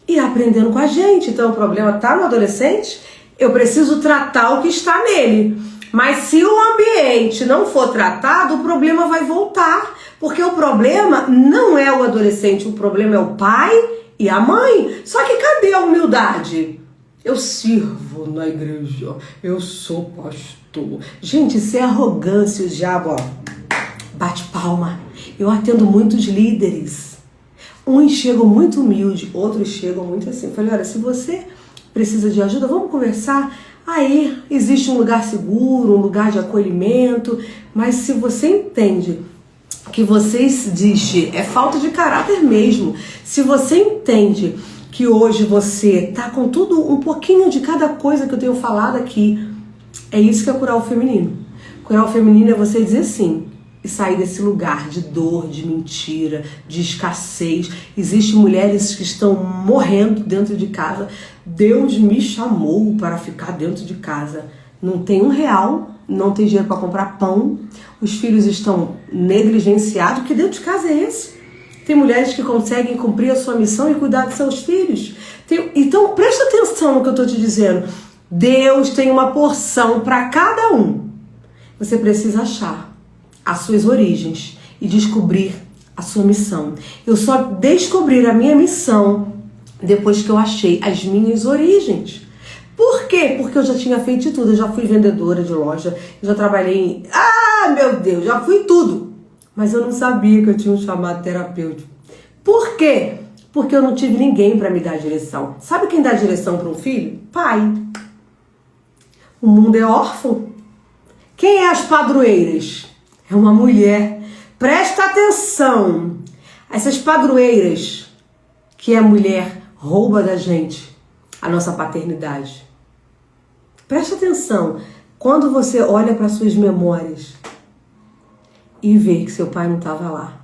e aprendendo com a gente. Então o problema está no adolescente, eu preciso tratar o que está nele. Mas se o ambiente não for tratado, o problema vai voltar. Porque o problema não é o adolescente, o problema é o pai e a mãe. Só que cadê a humildade? Eu sirvo na igreja, eu sou pastor. Gente, isso é arrogância, o diabo, bate palma. Eu atendo muitos líderes. Uns chegam muito humildes, outros chegam muito assim. Eu falei, olha, se você precisa de ajuda, vamos conversar. Aí existe um lugar seguro, um lugar de acolhimento, mas se você entende que você existe, é falta de caráter mesmo. Se você entende que hoje você tá com tudo, um pouquinho de cada coisa que eu tenho falado aqui, é isso que é curar o feminino. Curar o feminino é você dizer sim e sair desse lugar de dor, de mentira, de escassez. Existem mulheres que estão morrendo dentro de casa. Deus me chamou para ficar dentro de casa. Não tem R$1, não tem dinheiro para comprar pão. Os filhos estão negligenciados. Que dentro de casa é esse? Tem mulheres que conseguem cumprir a sua missão e cuidar dos seus filhos. Então, presta atenção no que eu estou te dizendo. Deus tem uma porção para cada um. Você precisa achar as suas origens e descobrir a sua missão. Eu só descobri a minha missão depois que eu achei as minhas origens. Por quê? Porque eu já tinha feito de tudo. Eu já fui vendedora de loja, eu já trabalhei em... meu Deus, já fui tudo. Mas eu não sabia que eu tinha um chamado terapêutico. Por quê? Porque eu não tive ninguém para me dar direção. Sabe quem dá direção para um filho? Pai. O mundo é órfão. Quem é as padroeiras? É uma mulher. Presta atenção. Essas padroeiras que a mulher rouba da gente a nossa paternidade. Presta atenção. Quando você olha para suas memórias e vê que seu pai não estava lá,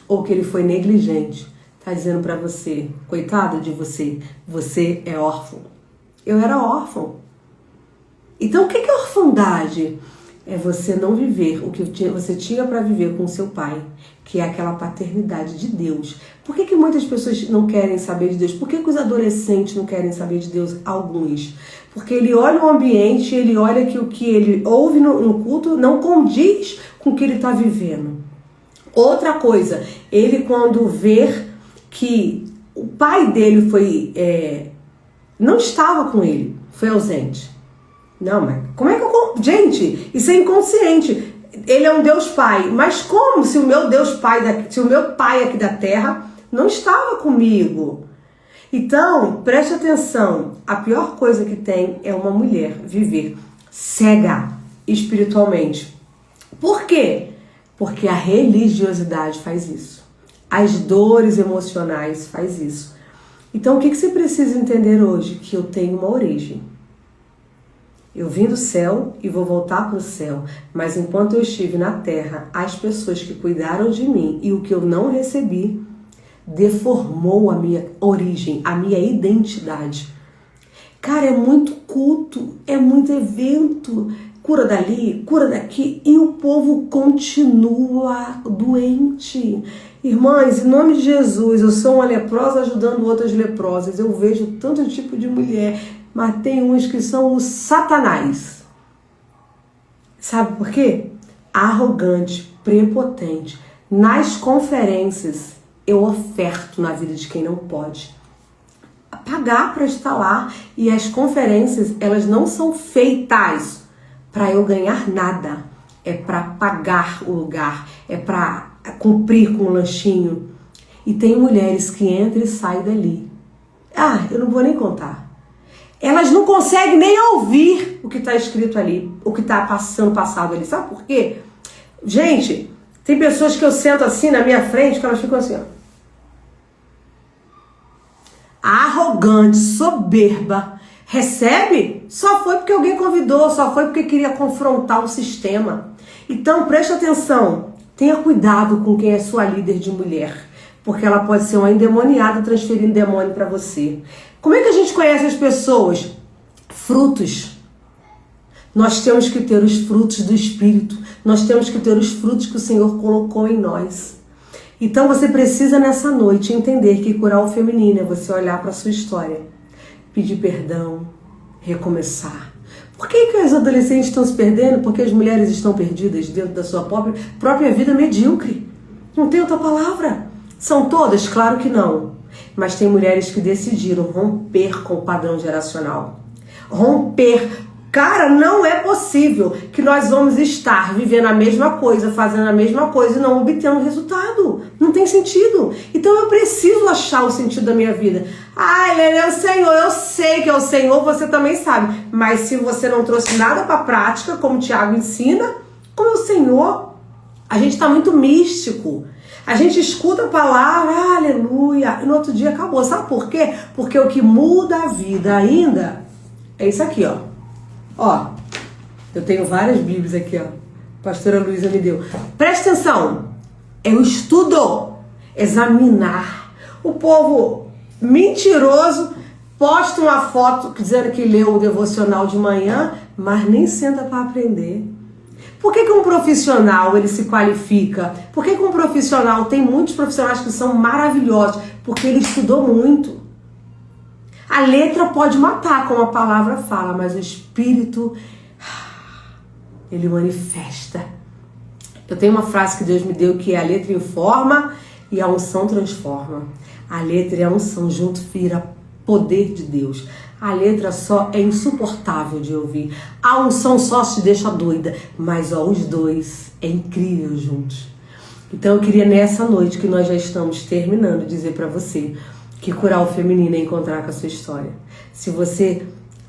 ou que ele foi negligente, tá dizendo para você, coitado de você, você é órfão. Eu era órfão. Então o que é orfandade? É você não viver o que você tinha para viver com seu pai, que é aquela paternidade de Deus. Por que muitas pessoas não querem saber de Deus? Por que os adolescentes não querem saber de Deus? Alguns. Porque ele olha o ambiente, ele olha que o que ele ouve no culto não condiz com o que ele está vivendo. Outra coisa, ele quando vê que o pai dele não estava com ele, foi ausente. Não, mas como é que eu... Gente, isso é inconsciente. Ele é um Deus Pai. Mas como se o meu Deus Pai, se o meu pai aqui da terra não estava comigo? Então, preste atenção. A pior coisa que tem é uma mulher viver cega espiritualmente. Por quê? Porque a religiosidade faz isso. As dores emocionais faz isso. Então, o que você precisa entender hoje? Que eu tenho uma origem. Eu vim do céu e vou voltar para o céu, mas enquanto eu estive na terra, as pessoas que cuidaram de mim e o que eu não recebi, deformou a minha origem, a minha identidade. Cara, é muito culto, é muito evento, cura dali, cura daqui, e o povo continua doente. Irmãs, em nome de Jesus, eu sou uma leprosa ajudando outras leprosas. Eu vejo tanto tipo de mulher, mas tem uns que são o Satanás. Sabe por quê? Arrogante, prepotente. Nas conferências, eu oferto na vida de quem não pode. Pagar para estar lá. E as conferências, elas não são feitas para eu ganhar nada. É para pagar o lugar. É para cumprir com o lanchinho. E tem mulheres que entram e saem dali. Eu não vou nem contar. Elas não conseguem nem ouvir o que está escrito ali, o que está sendo passado ali. Sabe por quê? Gente, tem pessoas que eu sento assim na minha frente que elas ficam assim, ó. Arrogante, soberba. Recebe? Só foi porque alguém convidou, só foi porque queria confrontar o sistema. Então, preste atenção. Tenha cuidado com quem é sua líder de mulher, porque ela pode ser uma endemoniada transferindo demônio para você. Como é que a gente conhece as pessoas? Frutos. Nós temos que ter os frutos do Espírito. Nós temos que ter os frutos que o Senhor colocou em nós. Então você precisa nessa noite entender que curar o feminino é você olhar para a sua história, pedir perdão, recomeçar. Por que os adolescentes estão se perdendo? Porque as mulheres estão perdidas dentro da sua própria vida medíocre. Não tem outra palavra. São todas? Claro que não. Mas tem mulheres que decidiram romper com o padrão geracional. Romper. Cara, não é possível que nós vamos estar vivendo a mesma coisa, fazendo a mesma coisa e não obtendo resultado. Não tem sentido. Então eu preciso achar o sentido da minha vida. Ele é o Senhor. Eu sei que é o Senhor, você também sabe. Mas se você não trouxe nada para a prática, como o Tiago ensina, como é o Senhor? A gente está muito místico. A gente escuta a palavra, aleluia, e no outro dia acabou. Sabe por quê? Porque o que muda a vida ainda é isso aqui, ó. Ó, eu tenho várias Bíblias aqui, ó. A pastora Luísa me deu. Presta atenção. É o estudo. Examinar. O povo mentiroso posta uma foto dizendo que leu o devocional de manhã, mas nem senta para aprender. Por que um profissional ele se qualifica? Por que um profissional, tem muitos profissionais que são maravilhosos? Porque ele estudou muito. A letra pode matar, como a palavra fala, mas o Espírito, ele manifesta. Eu tenho uma frase que Deus me deu que é: a letra informa e a unção transforma. A letra e a unção junto vira poder de Deus. A letra só é insuportável de ouvir. A unção só te deixa doida. Mas os dois é incrível juntos. Então eu queria nessa noite que nós já estamos terminando dizer para você que curar o feminino é encontrar com a sua história. Se você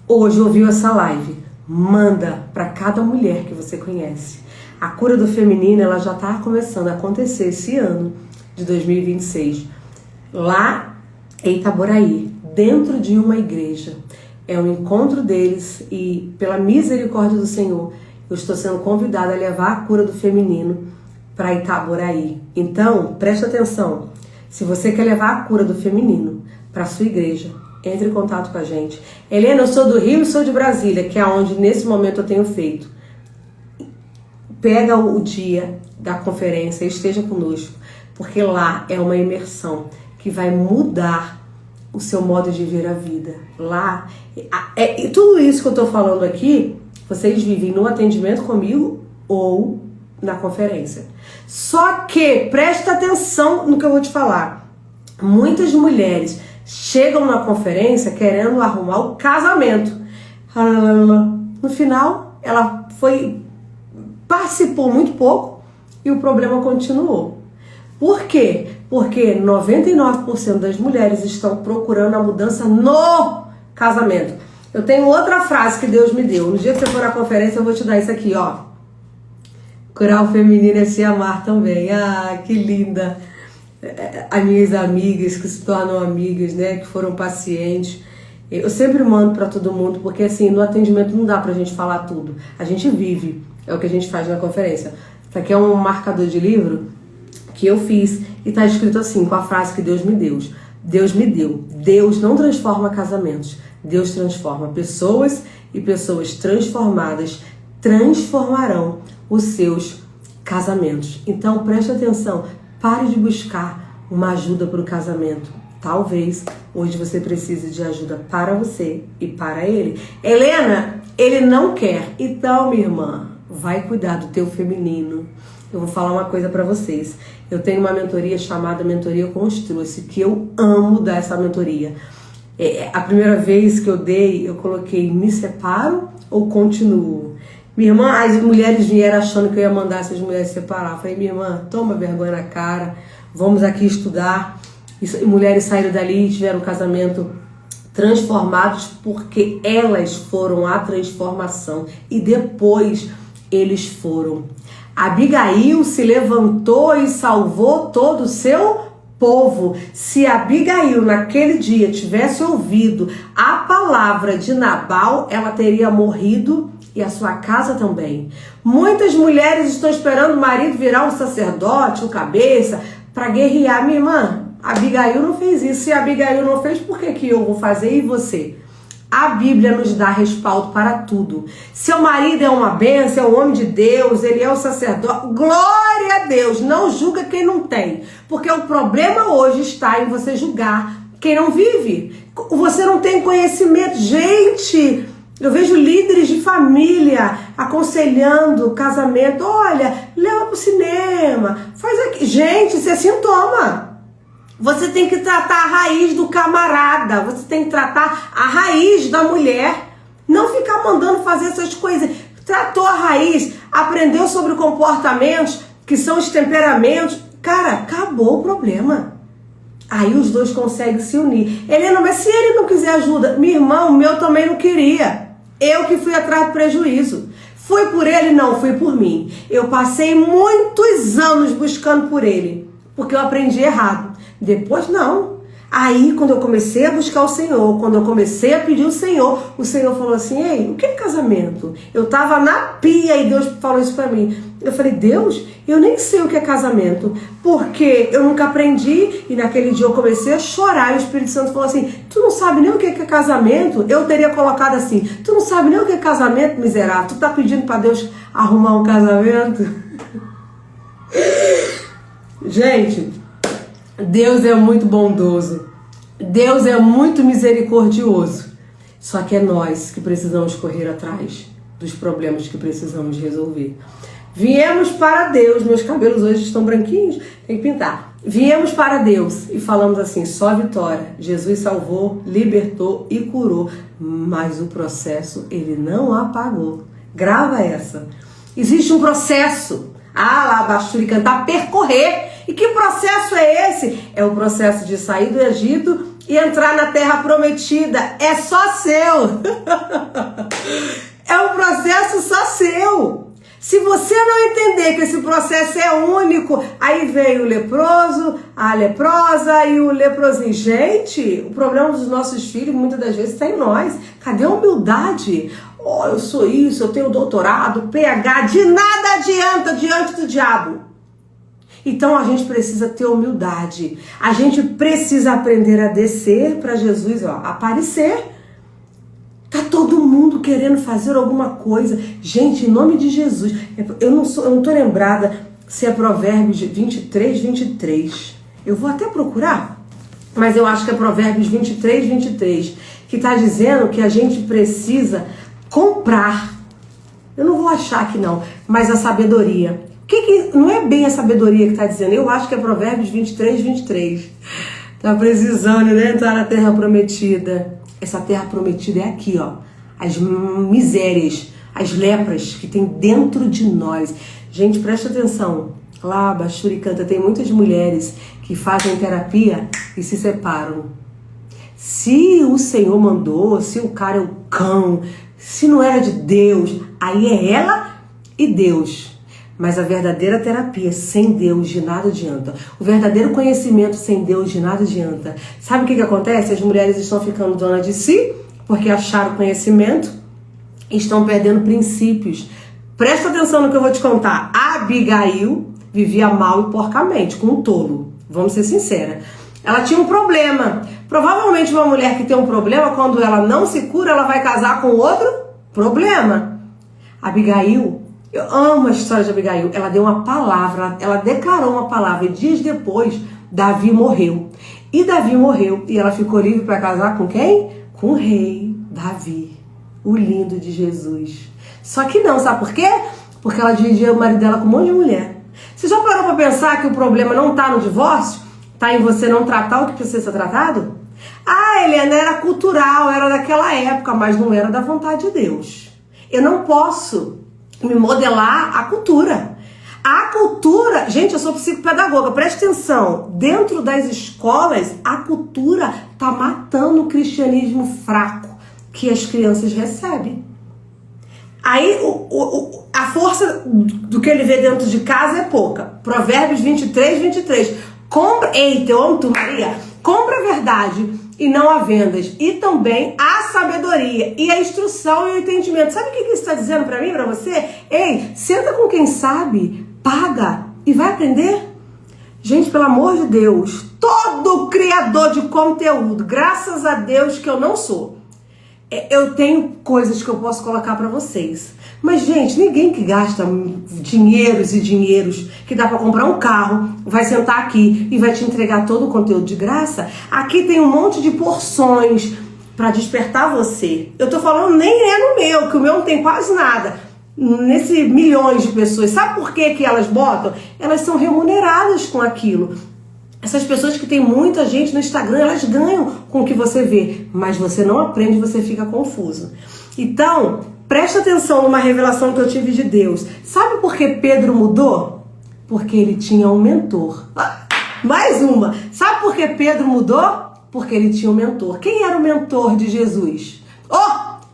hoje ouviu essa live, manda para cada mulher que você conhece. A cura do feminino ela já está começando a acontecer esse ano de 2026. Lá em Itaboraí, dentro de uma igreja. É um encontro deles e, pela misericórdia do Senhor, eu estou sendo convidada a levar a cura do feminino para Itaboraí. Então, preste atenção. Se você quer levar a cura do feminino para a sua igreja, entre em contato com a gente. Helena, eu sou do Rio e sou de Brasília, que é onde nesse momento eu tenho feito. Pega o dia da conferência e esteja conosco, porque lá é uma imersão que vai mudar o seu modo de ver a vida. Lá, e tudo isso que eu estou falando aqui, vocês vivem no atendimento comigo ou na conferência. Só que, presta atenção no que eu vou te falar. Muitas mulheres chegam na conferência querendo arrumar o casamento. No final, ela participou muito pouco e o problema continuou. Por quê? Porque 99% das mulheres estão procurando a mudança no casamento. Eu tenho outra frase que Deus me deu. No dia que você for na conferência, eu vou te dar isso aqui, ó. Curar o feminino é se amar também. Ah, que linda. As minhas amigas que se tornam amigas, né? Que foram pacientes. Eu sempre mando pra todo mundo, porque assim, no atendimento não dá pra gente falar tudo. A gente vive. É o que a gente faz na conferência. Isso aqui é um marcador de livro que eu fiz e tá escrito assim, com a frase que Deus me deu. Deus me deu. Deus não transforma casamentos. Deus transforma pessoas e pessoas transformadas transformarão os seus casamentos. Então preste atenção. Pare de buscar uma ajuda para o casamento. Talvez hoje você precise de ajuda para você e para ele. Helena, ele não quer. Então, minha irmã, vai cuidar do teu feminino. Eu vou falar uma coisa para vocês. Eu tenho uma mentoria chamada Mentoria Construa-se, que eu amo dar essa mentoria. A primeira vez que eu dei, eu coloquei: me separo ou continuo? Minha irmã, as mulheres vieram achando que eu ia mandar essas mulheres separar. Eu falei: minha irmã, toma vergonha na cara, vamos aqui estudar. E mulheres saíram dali e tiveram um casamento transformados porque elas foram a transformação e depois eles foram. Abigail se levantou e salvou todo o seu povo. Se Abigail naquele dia tivesse ouvido a palavra de Nabal, ela teria morrido e a sua casa também. Muitas mulheres estão esperando o marido virar um sacerdote, um cabeça, para guerrear. Minha irmã, Abigail não fez isso. Se Abigail não fez, por que eu vou fazer e você? A Bíblia nos dá respaldo para tudo. Seu marido é uma bênção, é um homem de Deus, ele é o sacerdote. Glória a Deus! Não julga quem não tem. Porque o problema hoje está em você julgar quem não vive. Você não tem conhecimento. Gente, eu vejo líderes de família aconselhando casamento. Olha, leva para o cinema, faz aqui. Gente, isso é sintoma. Você tem que tratar a raiz do camarada, você tem que tratar a raiz da mulher, não ficar mandando fazer essas coisas. Tratou a raiz, aprendeu sobre comportamentos, que são os temperamentos, cara, acabou o problema. Aí os dois conseguem se unir. Helena, mas se ele não quiser ajuda, minha irmã, o meu também não queria. Eu que fui atrás do prejuízo. Foi por ele? Não, foi por mim. Eu passei muitos anos buscando por ele, porque eu aprendi errado. Depois não. Aí quando eu comecei a buscar o Senhor, quando eu comecei a pedir o Senhor falou assim: ei, o que é casamento? Eu tava na pia e Deus falou isso pra mim. Eu falei: Deus, eu nem sei o que é casamento, porque eu nunca aprendi. E naquele dia eu comecei a chorar e o Espírito Santo falou assim: tu não sabe nem o que é casamento? Eu teria colocado assim: tu não sabe nem o que é casamento, miserável? Tu tá pedindo pra Deus arrumar um casamento? Gente, Deus é muito bondoso, Deus é muito misericordioso, só que é nós que precisamos correr atrás dos problemas que precisamos resolver. Viemos para Deus, meus cabelos hoje estão branquinhos, tem que pintar. Viemos para Deus e falamos assim: só vitória, Jesus salvou, libertou e curou, mas o processo ele não apagou. Grava essa. Existe um processo, para percorrer. E que processo é esse? É o processo de sair do Egito e entrar na terra prometida. É só seu. É um processo só seu. Se você não entender que esse processo é único, aí vem o leproso, a leprosa e o leprosinho. Gente, o problema dos nossos filhos muitas das vezes está em nós. Cadê a humildade? Oh, eu sou isso, eu tenho doutorado, PhD, de nada adianta diante do diabo. Então a gente precisa ter humildade, a gente precisa aprender a descer para Jesus, aparecer. Tá todo mundo querendo fazer alguma coisa. Gente, em nome de Jesus, eu não tô lembrada se é Provérbios 23, 23. Eu vou até procurar, mas eu acho que é Provérbios 23, 23, que tá dizendo que a gente precisa comprar. Eu não vou achar aqui não, mas a sabedoria. Não é bem a sabedoria que está dizendo, eu acho que é Provérbios 23, 23. Tá precisando, né, entrar na terra prometida. Essa terra prometida é aqui, ó. As misérias, as lepras que tem dentro de nós. Gente, presta atenção. Lá, Baxuricanta, tem muitas mulheres que fazem terapia e se separam. Se o Senhor mandou, se o cara é o cão, se não era de Deus, aí é ela e Deus. Mas a verdadeira terapia sem Deus de nada adianta. O verdadeiro conhecimento sem Deus de nada adianta. Sabe o que acontece? As mulheres estão ficando donas de si porque acharam conhecimento e estão perdendo princípios. Presta atenção no que eu vou te contar. A Abigail vivia mal e porcamente, com um tolo. Vamos ser sinceras. Ela tinha um problema. Provavelmente uma mulher que tem um problema, quando ela não se cura, ela vai casar com outro problema. Abigail, Eu amo a história de Abigail. Ela deu uma palavra, ela declarou uma palavra e dias depois Davi morreu. E Davi morreu e ela ficou livre para casar com quem? Com o rei Davi, o lindo de Jesus. Só que não, sabe por quê? Porque ela dividia o marido dela com um monte de mulher. Você já parou para pensar que o problema não está no divórcio? Está em você não tratar o que precisa ser tratado? Ah, Helena, era cultural, era daquela época, mas não era da vontade de Deus. Eu não posso me modelar a cultura. A cultura, gente, eu sou psicopedagoga, preste atenção, dentro das escolas, a cultura tá matando o cristianismo fraco que as crianças recebem. Aí a força do que ele vê dentro de casa é pouca. Provérbios 23. Eita, eu amo tu, Maria. Compra a verdade e não a vendas. E também a sabedoria e a instrução e o entendimento. Sabe o que isso está dizendo para mim, para você? Ei, senta com quem sabe, paga e vai aprender. Gente, pelo amor de Deus, todo criador de conteúdo, graças a Deus que eu não sou. Eu tenho coisas que eu posso colocar para vocês. Mas, gente, ninguém que gasta dinheiros e dinheiros que dá para comprar um carro, vai sentar aqui e vai te entregar todo o conteúdo de graça. Aqui tem um monte de porções para despertar você. Eu tô falando nem é no meu, que o meu não tem quase nada. Nesse milhões de pessoas. Sabe por que elas botam? Elas são remuneradas com aquilo. Essas pessoas que tem muita gente no Instagram, elas ganham com o que você vê, mas você não aprende, você fica confuso. Então, presta atenção numa revelação que eu tive de Deus. Sabe por que Pedro mudou? Porque ele tinha um mentor. Mais uma. Sabe por que Pedro mudou? Porque ele tinha um mentor. Quem era o mentor de Jesus?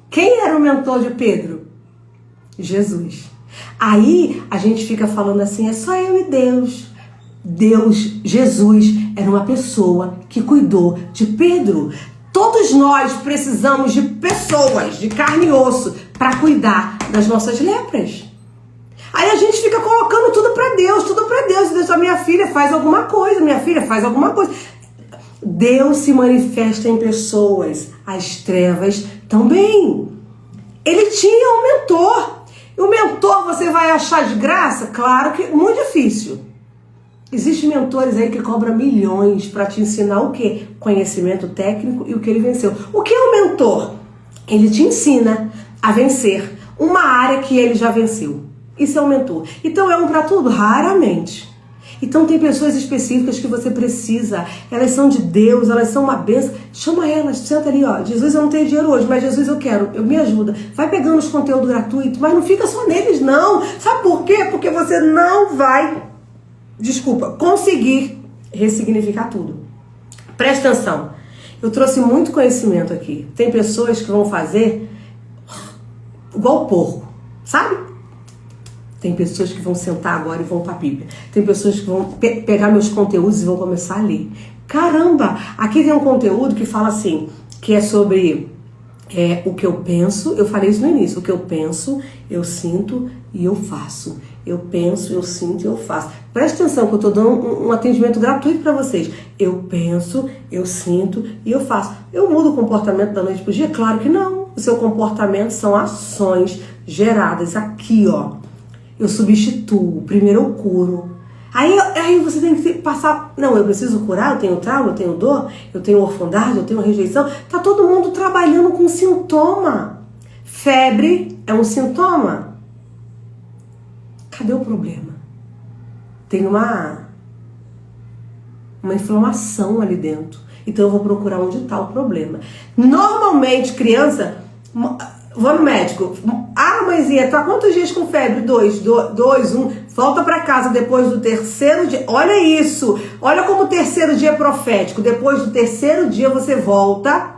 Quem era o mentor de Pedro? Jesus. Aí a gente fica falando assim, é só eu e Deus. Jesus, era uma pessoa que cuidou de Pedro. Todos nós precisamos de pessoas, de carne e osso, para cuidar das nossas lepras. Aí a gente fica colocando tudo para Deus. E Deus, a minha filha faz alguma coisa, Deus se manifesta em pessoas, as trevas também. Ele tinha um mentor. E o mentor você vai achar de graça? Claro que é muito difícil. Existem mentores aí que cobram milhões para te ensinar o quê? Conhecimento técnico e o que ele venceu. O que é um mentor? Ele te ensina a vencer uma área que ele já venceu. Isso é um mentor. Então é um para tudo? Raramente. Então tem pessoas específicas que você precisa. Elas são de Deus, elas são uma bênção. Chama elas, senta ali, ó. Jesus, eu não tenho dinheiro hoje, mas Jesus, eu me ajuda. Vai pegando os conteúdos gratuitos, mas não fica só neles, não. Sabe por quê? Porque você não vai... conseguir ressignificar tudo. Presta atenção. Eu trouxe muito conhecimento aqui. Tem pessoas que vão fazer igual porco, sabe? Tem pessoas que vão sentar agora e vão pra Bíblia. Tem pessoas que vão pegar meus conteúdos e vão começar a ler. Caramba! Aqui tem um conteúdo que fala assim, que é sobre o que eu penso. Eu falei isso no início. O que eu penso, eu sinto e eu faço. Eu penso, eu sinto e eu faço. Presta atenção que eu estou dando um atendimento gratuito para vocês. Eu penso, eu sinto e eu faço. Eu mudo o comportamento da noite para o dia? Claro que não. O seu comportamento são ações geradas aqui, ó. Eu substituo. Primeiro eu curo. Aí você tem que passar... Não, eu preciso curar, eu tenho trauma, eu tenho dor, eu tenho orfandade, eu tenho rejeição. Tá todo mundo trabalhando com sintoma. Febre é um sintoma. Cadê o problema? Tem uma inflamação ali dentro. Então eu vou procurar onde está o problema. Normalmente, criança... Vou no médico. Ah, mãezinha, tá quantos dias com febre? 2, 1. Volta para casa depois do terceiro dia. Olha isso. Olha como o terceiro dia é profético. Depois do terceiro dia você volta.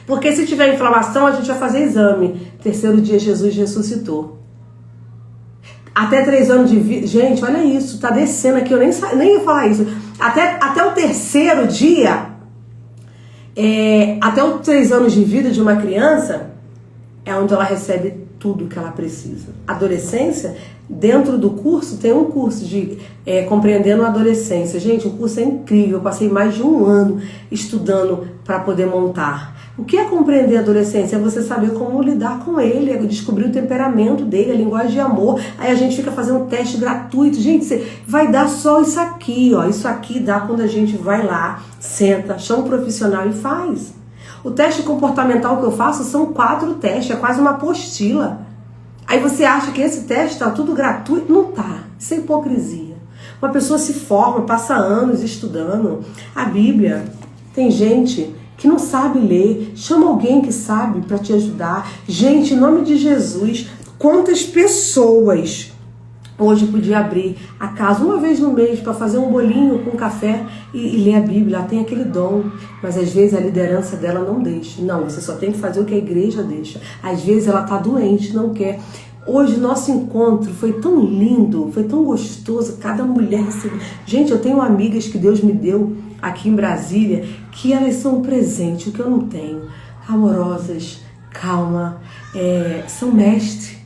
Porque se tiver inflamação, a gente vai fazer exame. Terceiro dia Jesus ressuscitou. Até 3 anos de vida. Gente, olha isso. Tá descendo aqui. Eu nem ia falar isso. Até o terceiro dia. Até os 3 anos de vida de uma criança. É onde ela recebe tudo que ela precisa. Adolescência, dentro do curso, tem um curso de Compreendendo a Adolescência. Gente, o curso é incrível. Eu passei mais de 1 ano estudando para poder montar. O que é compreender a adolescência? É você saber como lidar com ele, é descobrir o temperamento dele, a linguagem de amor. Aí a gente fica fazendo um teste gratuito. Gente, você vai dar só isso aqui, ó. Isso aqui dá quando a gente vai lá, senta, chama um profissional e faz. O teste comportamental que eu faço são 4 testes, é quase uma apostila. Aí você acha que esse teste está tudo gratuito? Não tá. Isso é hipocrisia. Uma pessoa se forma, passa anos estudando a Bíblia. Tem gente que não sabe ler, chama alguém que sabe para te ajudar. Gente, em nome de Jesus, quantas pessoas hoje podia abrir a casa uma vez no mês para fazer um bolinho com café e ler a Bíblia? Ela tem aquele dom, mas às vezes a liderança dela não deixa. Não, você só tem que fazer o que a igreja deixa. Às vezes ela está doente, não quer. Hoje nosso encontro foi tão lindo, foi tão gostoso, cada mulher recebeu. Gente, eu tenho amigas que Deus me deu aqui em Brasília, que elas são um presente, o que eu não tenho. Amorosas, calma, são mestres.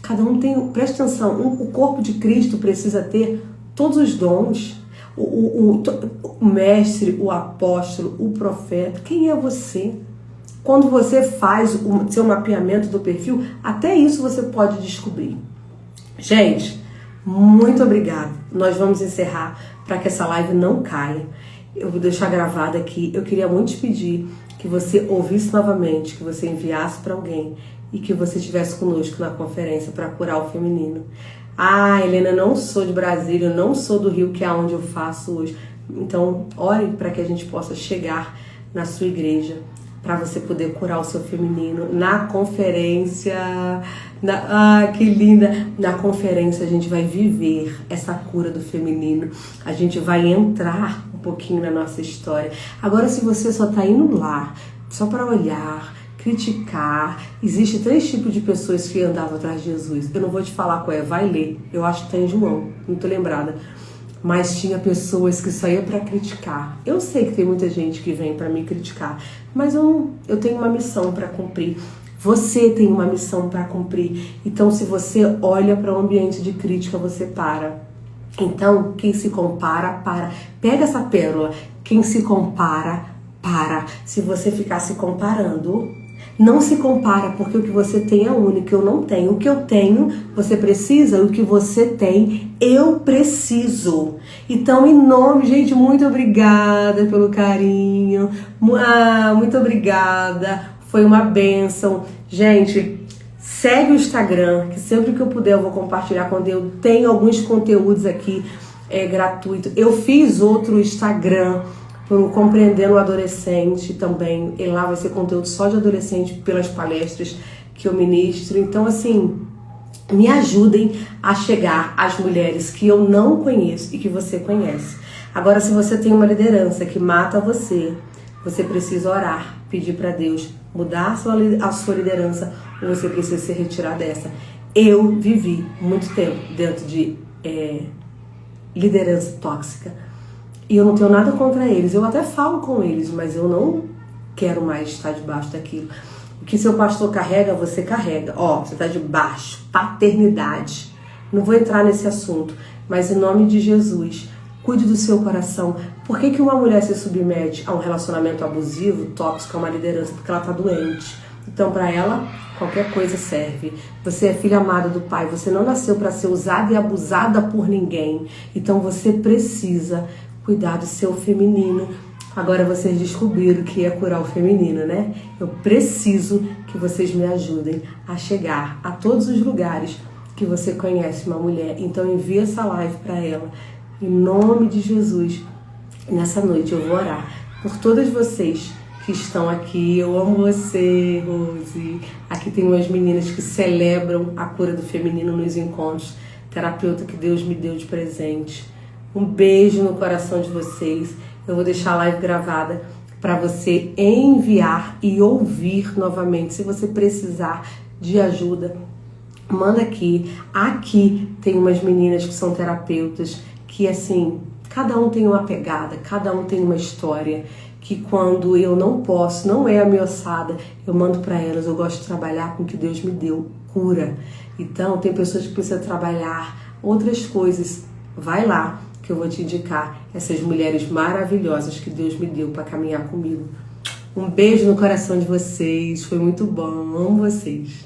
Cada um tem, presta atenção, o corpo de Cristo precisa ter todos os dons. O mestre, o apóstolo, o profeta. Quem é você? Quando você faz o seu mapeamento do perfil, até isso você pode descobrir. Gente, muito obrigada. Nós vamos encerrar para que essa live não caia. Eu vou deixar gravada aqui. Eu queria muito te pedir que você ouvisse novamente, que você enviasse para alguém e que você estivesse conosco na conferência para curar o feminino. Ah, Helena, não sou de Brasília, não sou do Rio, que é onde eu faço hoje. Então, ore para que a gente possa chegar na sua igreja, para você poder curar o seu feminino na conferência. Que linda! Na conferência a gente vai viver essa cura do feminino. A gente vai entrar um pouquinho na nossa história. Agora, se você só está indo lá só para olhar, criticar, existe 3 tipos de pessoas que andavam atrás de Jesus. Eu não vou te falar qual é, vai ler. Eu acho que está em João, não estou lembrada. Mas tinha pessoas que só iam para criticar. Eu sei que tem muita gente que vem para me criticar, mas eu tenho uma missão para cumprir. Você tem uma missão para cumprir. Então, se você olha para o ambiente de crítica, você para. Então, quem se compara, para. Pega essa pérola. Quem se compara, para. Se você ficar se comparando, não se compara, porque o que você tem é único, eu não tenho. O que eu tenho, você precisa, o que você tem, eu preciso. Então, em nome, gente, muito obrigada pelo carinho. Muito obrigada. Foi uma bênção. Gente, segue o Instagram, que sempre que eu puder eu vou compartilhar conteúdo. Tem alguns conteúdos aqui gratuito. Eu fiz outro Instagram por Compreendendo o Adolescente também. E lá vai ser conteúdo só de adolescente pelas palestras que eu ministro. Então, assim, me ajudem a chegar às mulheres que eu não conheço e que você conhece. Agora, se você tem uma liderança que mata você precisa orar, pedir para Deus mudar a sua liderança, ou você precisa se retirar dessa. Eu vivi muito tempo dentro de liderança tóxica. E eu não tenho nada contra eles. Eu até falo com eles, mas eu não quero mais estar debaixo daquilo. O que seu pastor carrega, você carrega. Você está debaixo. Paternidade. Não vou entrar nesse assunto, mas em nome de Jesus, cuide do seu coração. Por que uma mulher se submete a um relacionamento abusivo, tóxico, a uma liderança? Porque ela está doente. Então, para ela, qualquer coisa serve. Você é filha amada do Pai. Você não nasceu para ser usada e abusada por ninguém. Então, você precisa cuidar do seu feminino. Agora vocês descobriram que ia curar o feminino, né? Eu preciso que vocês me ajudem a chegar a todos os lugares que você conhece uma mulher. Então envia essa live para ela. Em nome de Jesus. Nessa noite eu vou orar por todas vocês que estão aqui. Eu amo você, Rose. Aqui tem umas meninas que celebram a cura do feminino nos encontros. Terapeuta que Deus me deu de presente. Um beijo no coração de vocês. Eu vou deixar a live gravada para você enviar e ouvir novamente. Se você precisar de ajuda, manda aqui. Aqui tem umas meninas que são terapeutas que, assim, cada um tem uma pegada, cada um tem uma história, que quando eu não posso, não é a minha ossada, eu mando para elas. Eu gosto de trabalhar com o que Deus me deu, cura. Então, tem pessoas que precisam trabalhar outras coisas. Vai lá, que eu vou te indicar essas mulheres maravilhosas que Deus me deu para caminhar comigo. Um beijo no coração de vocês. Foi muito bom. Amo vocês.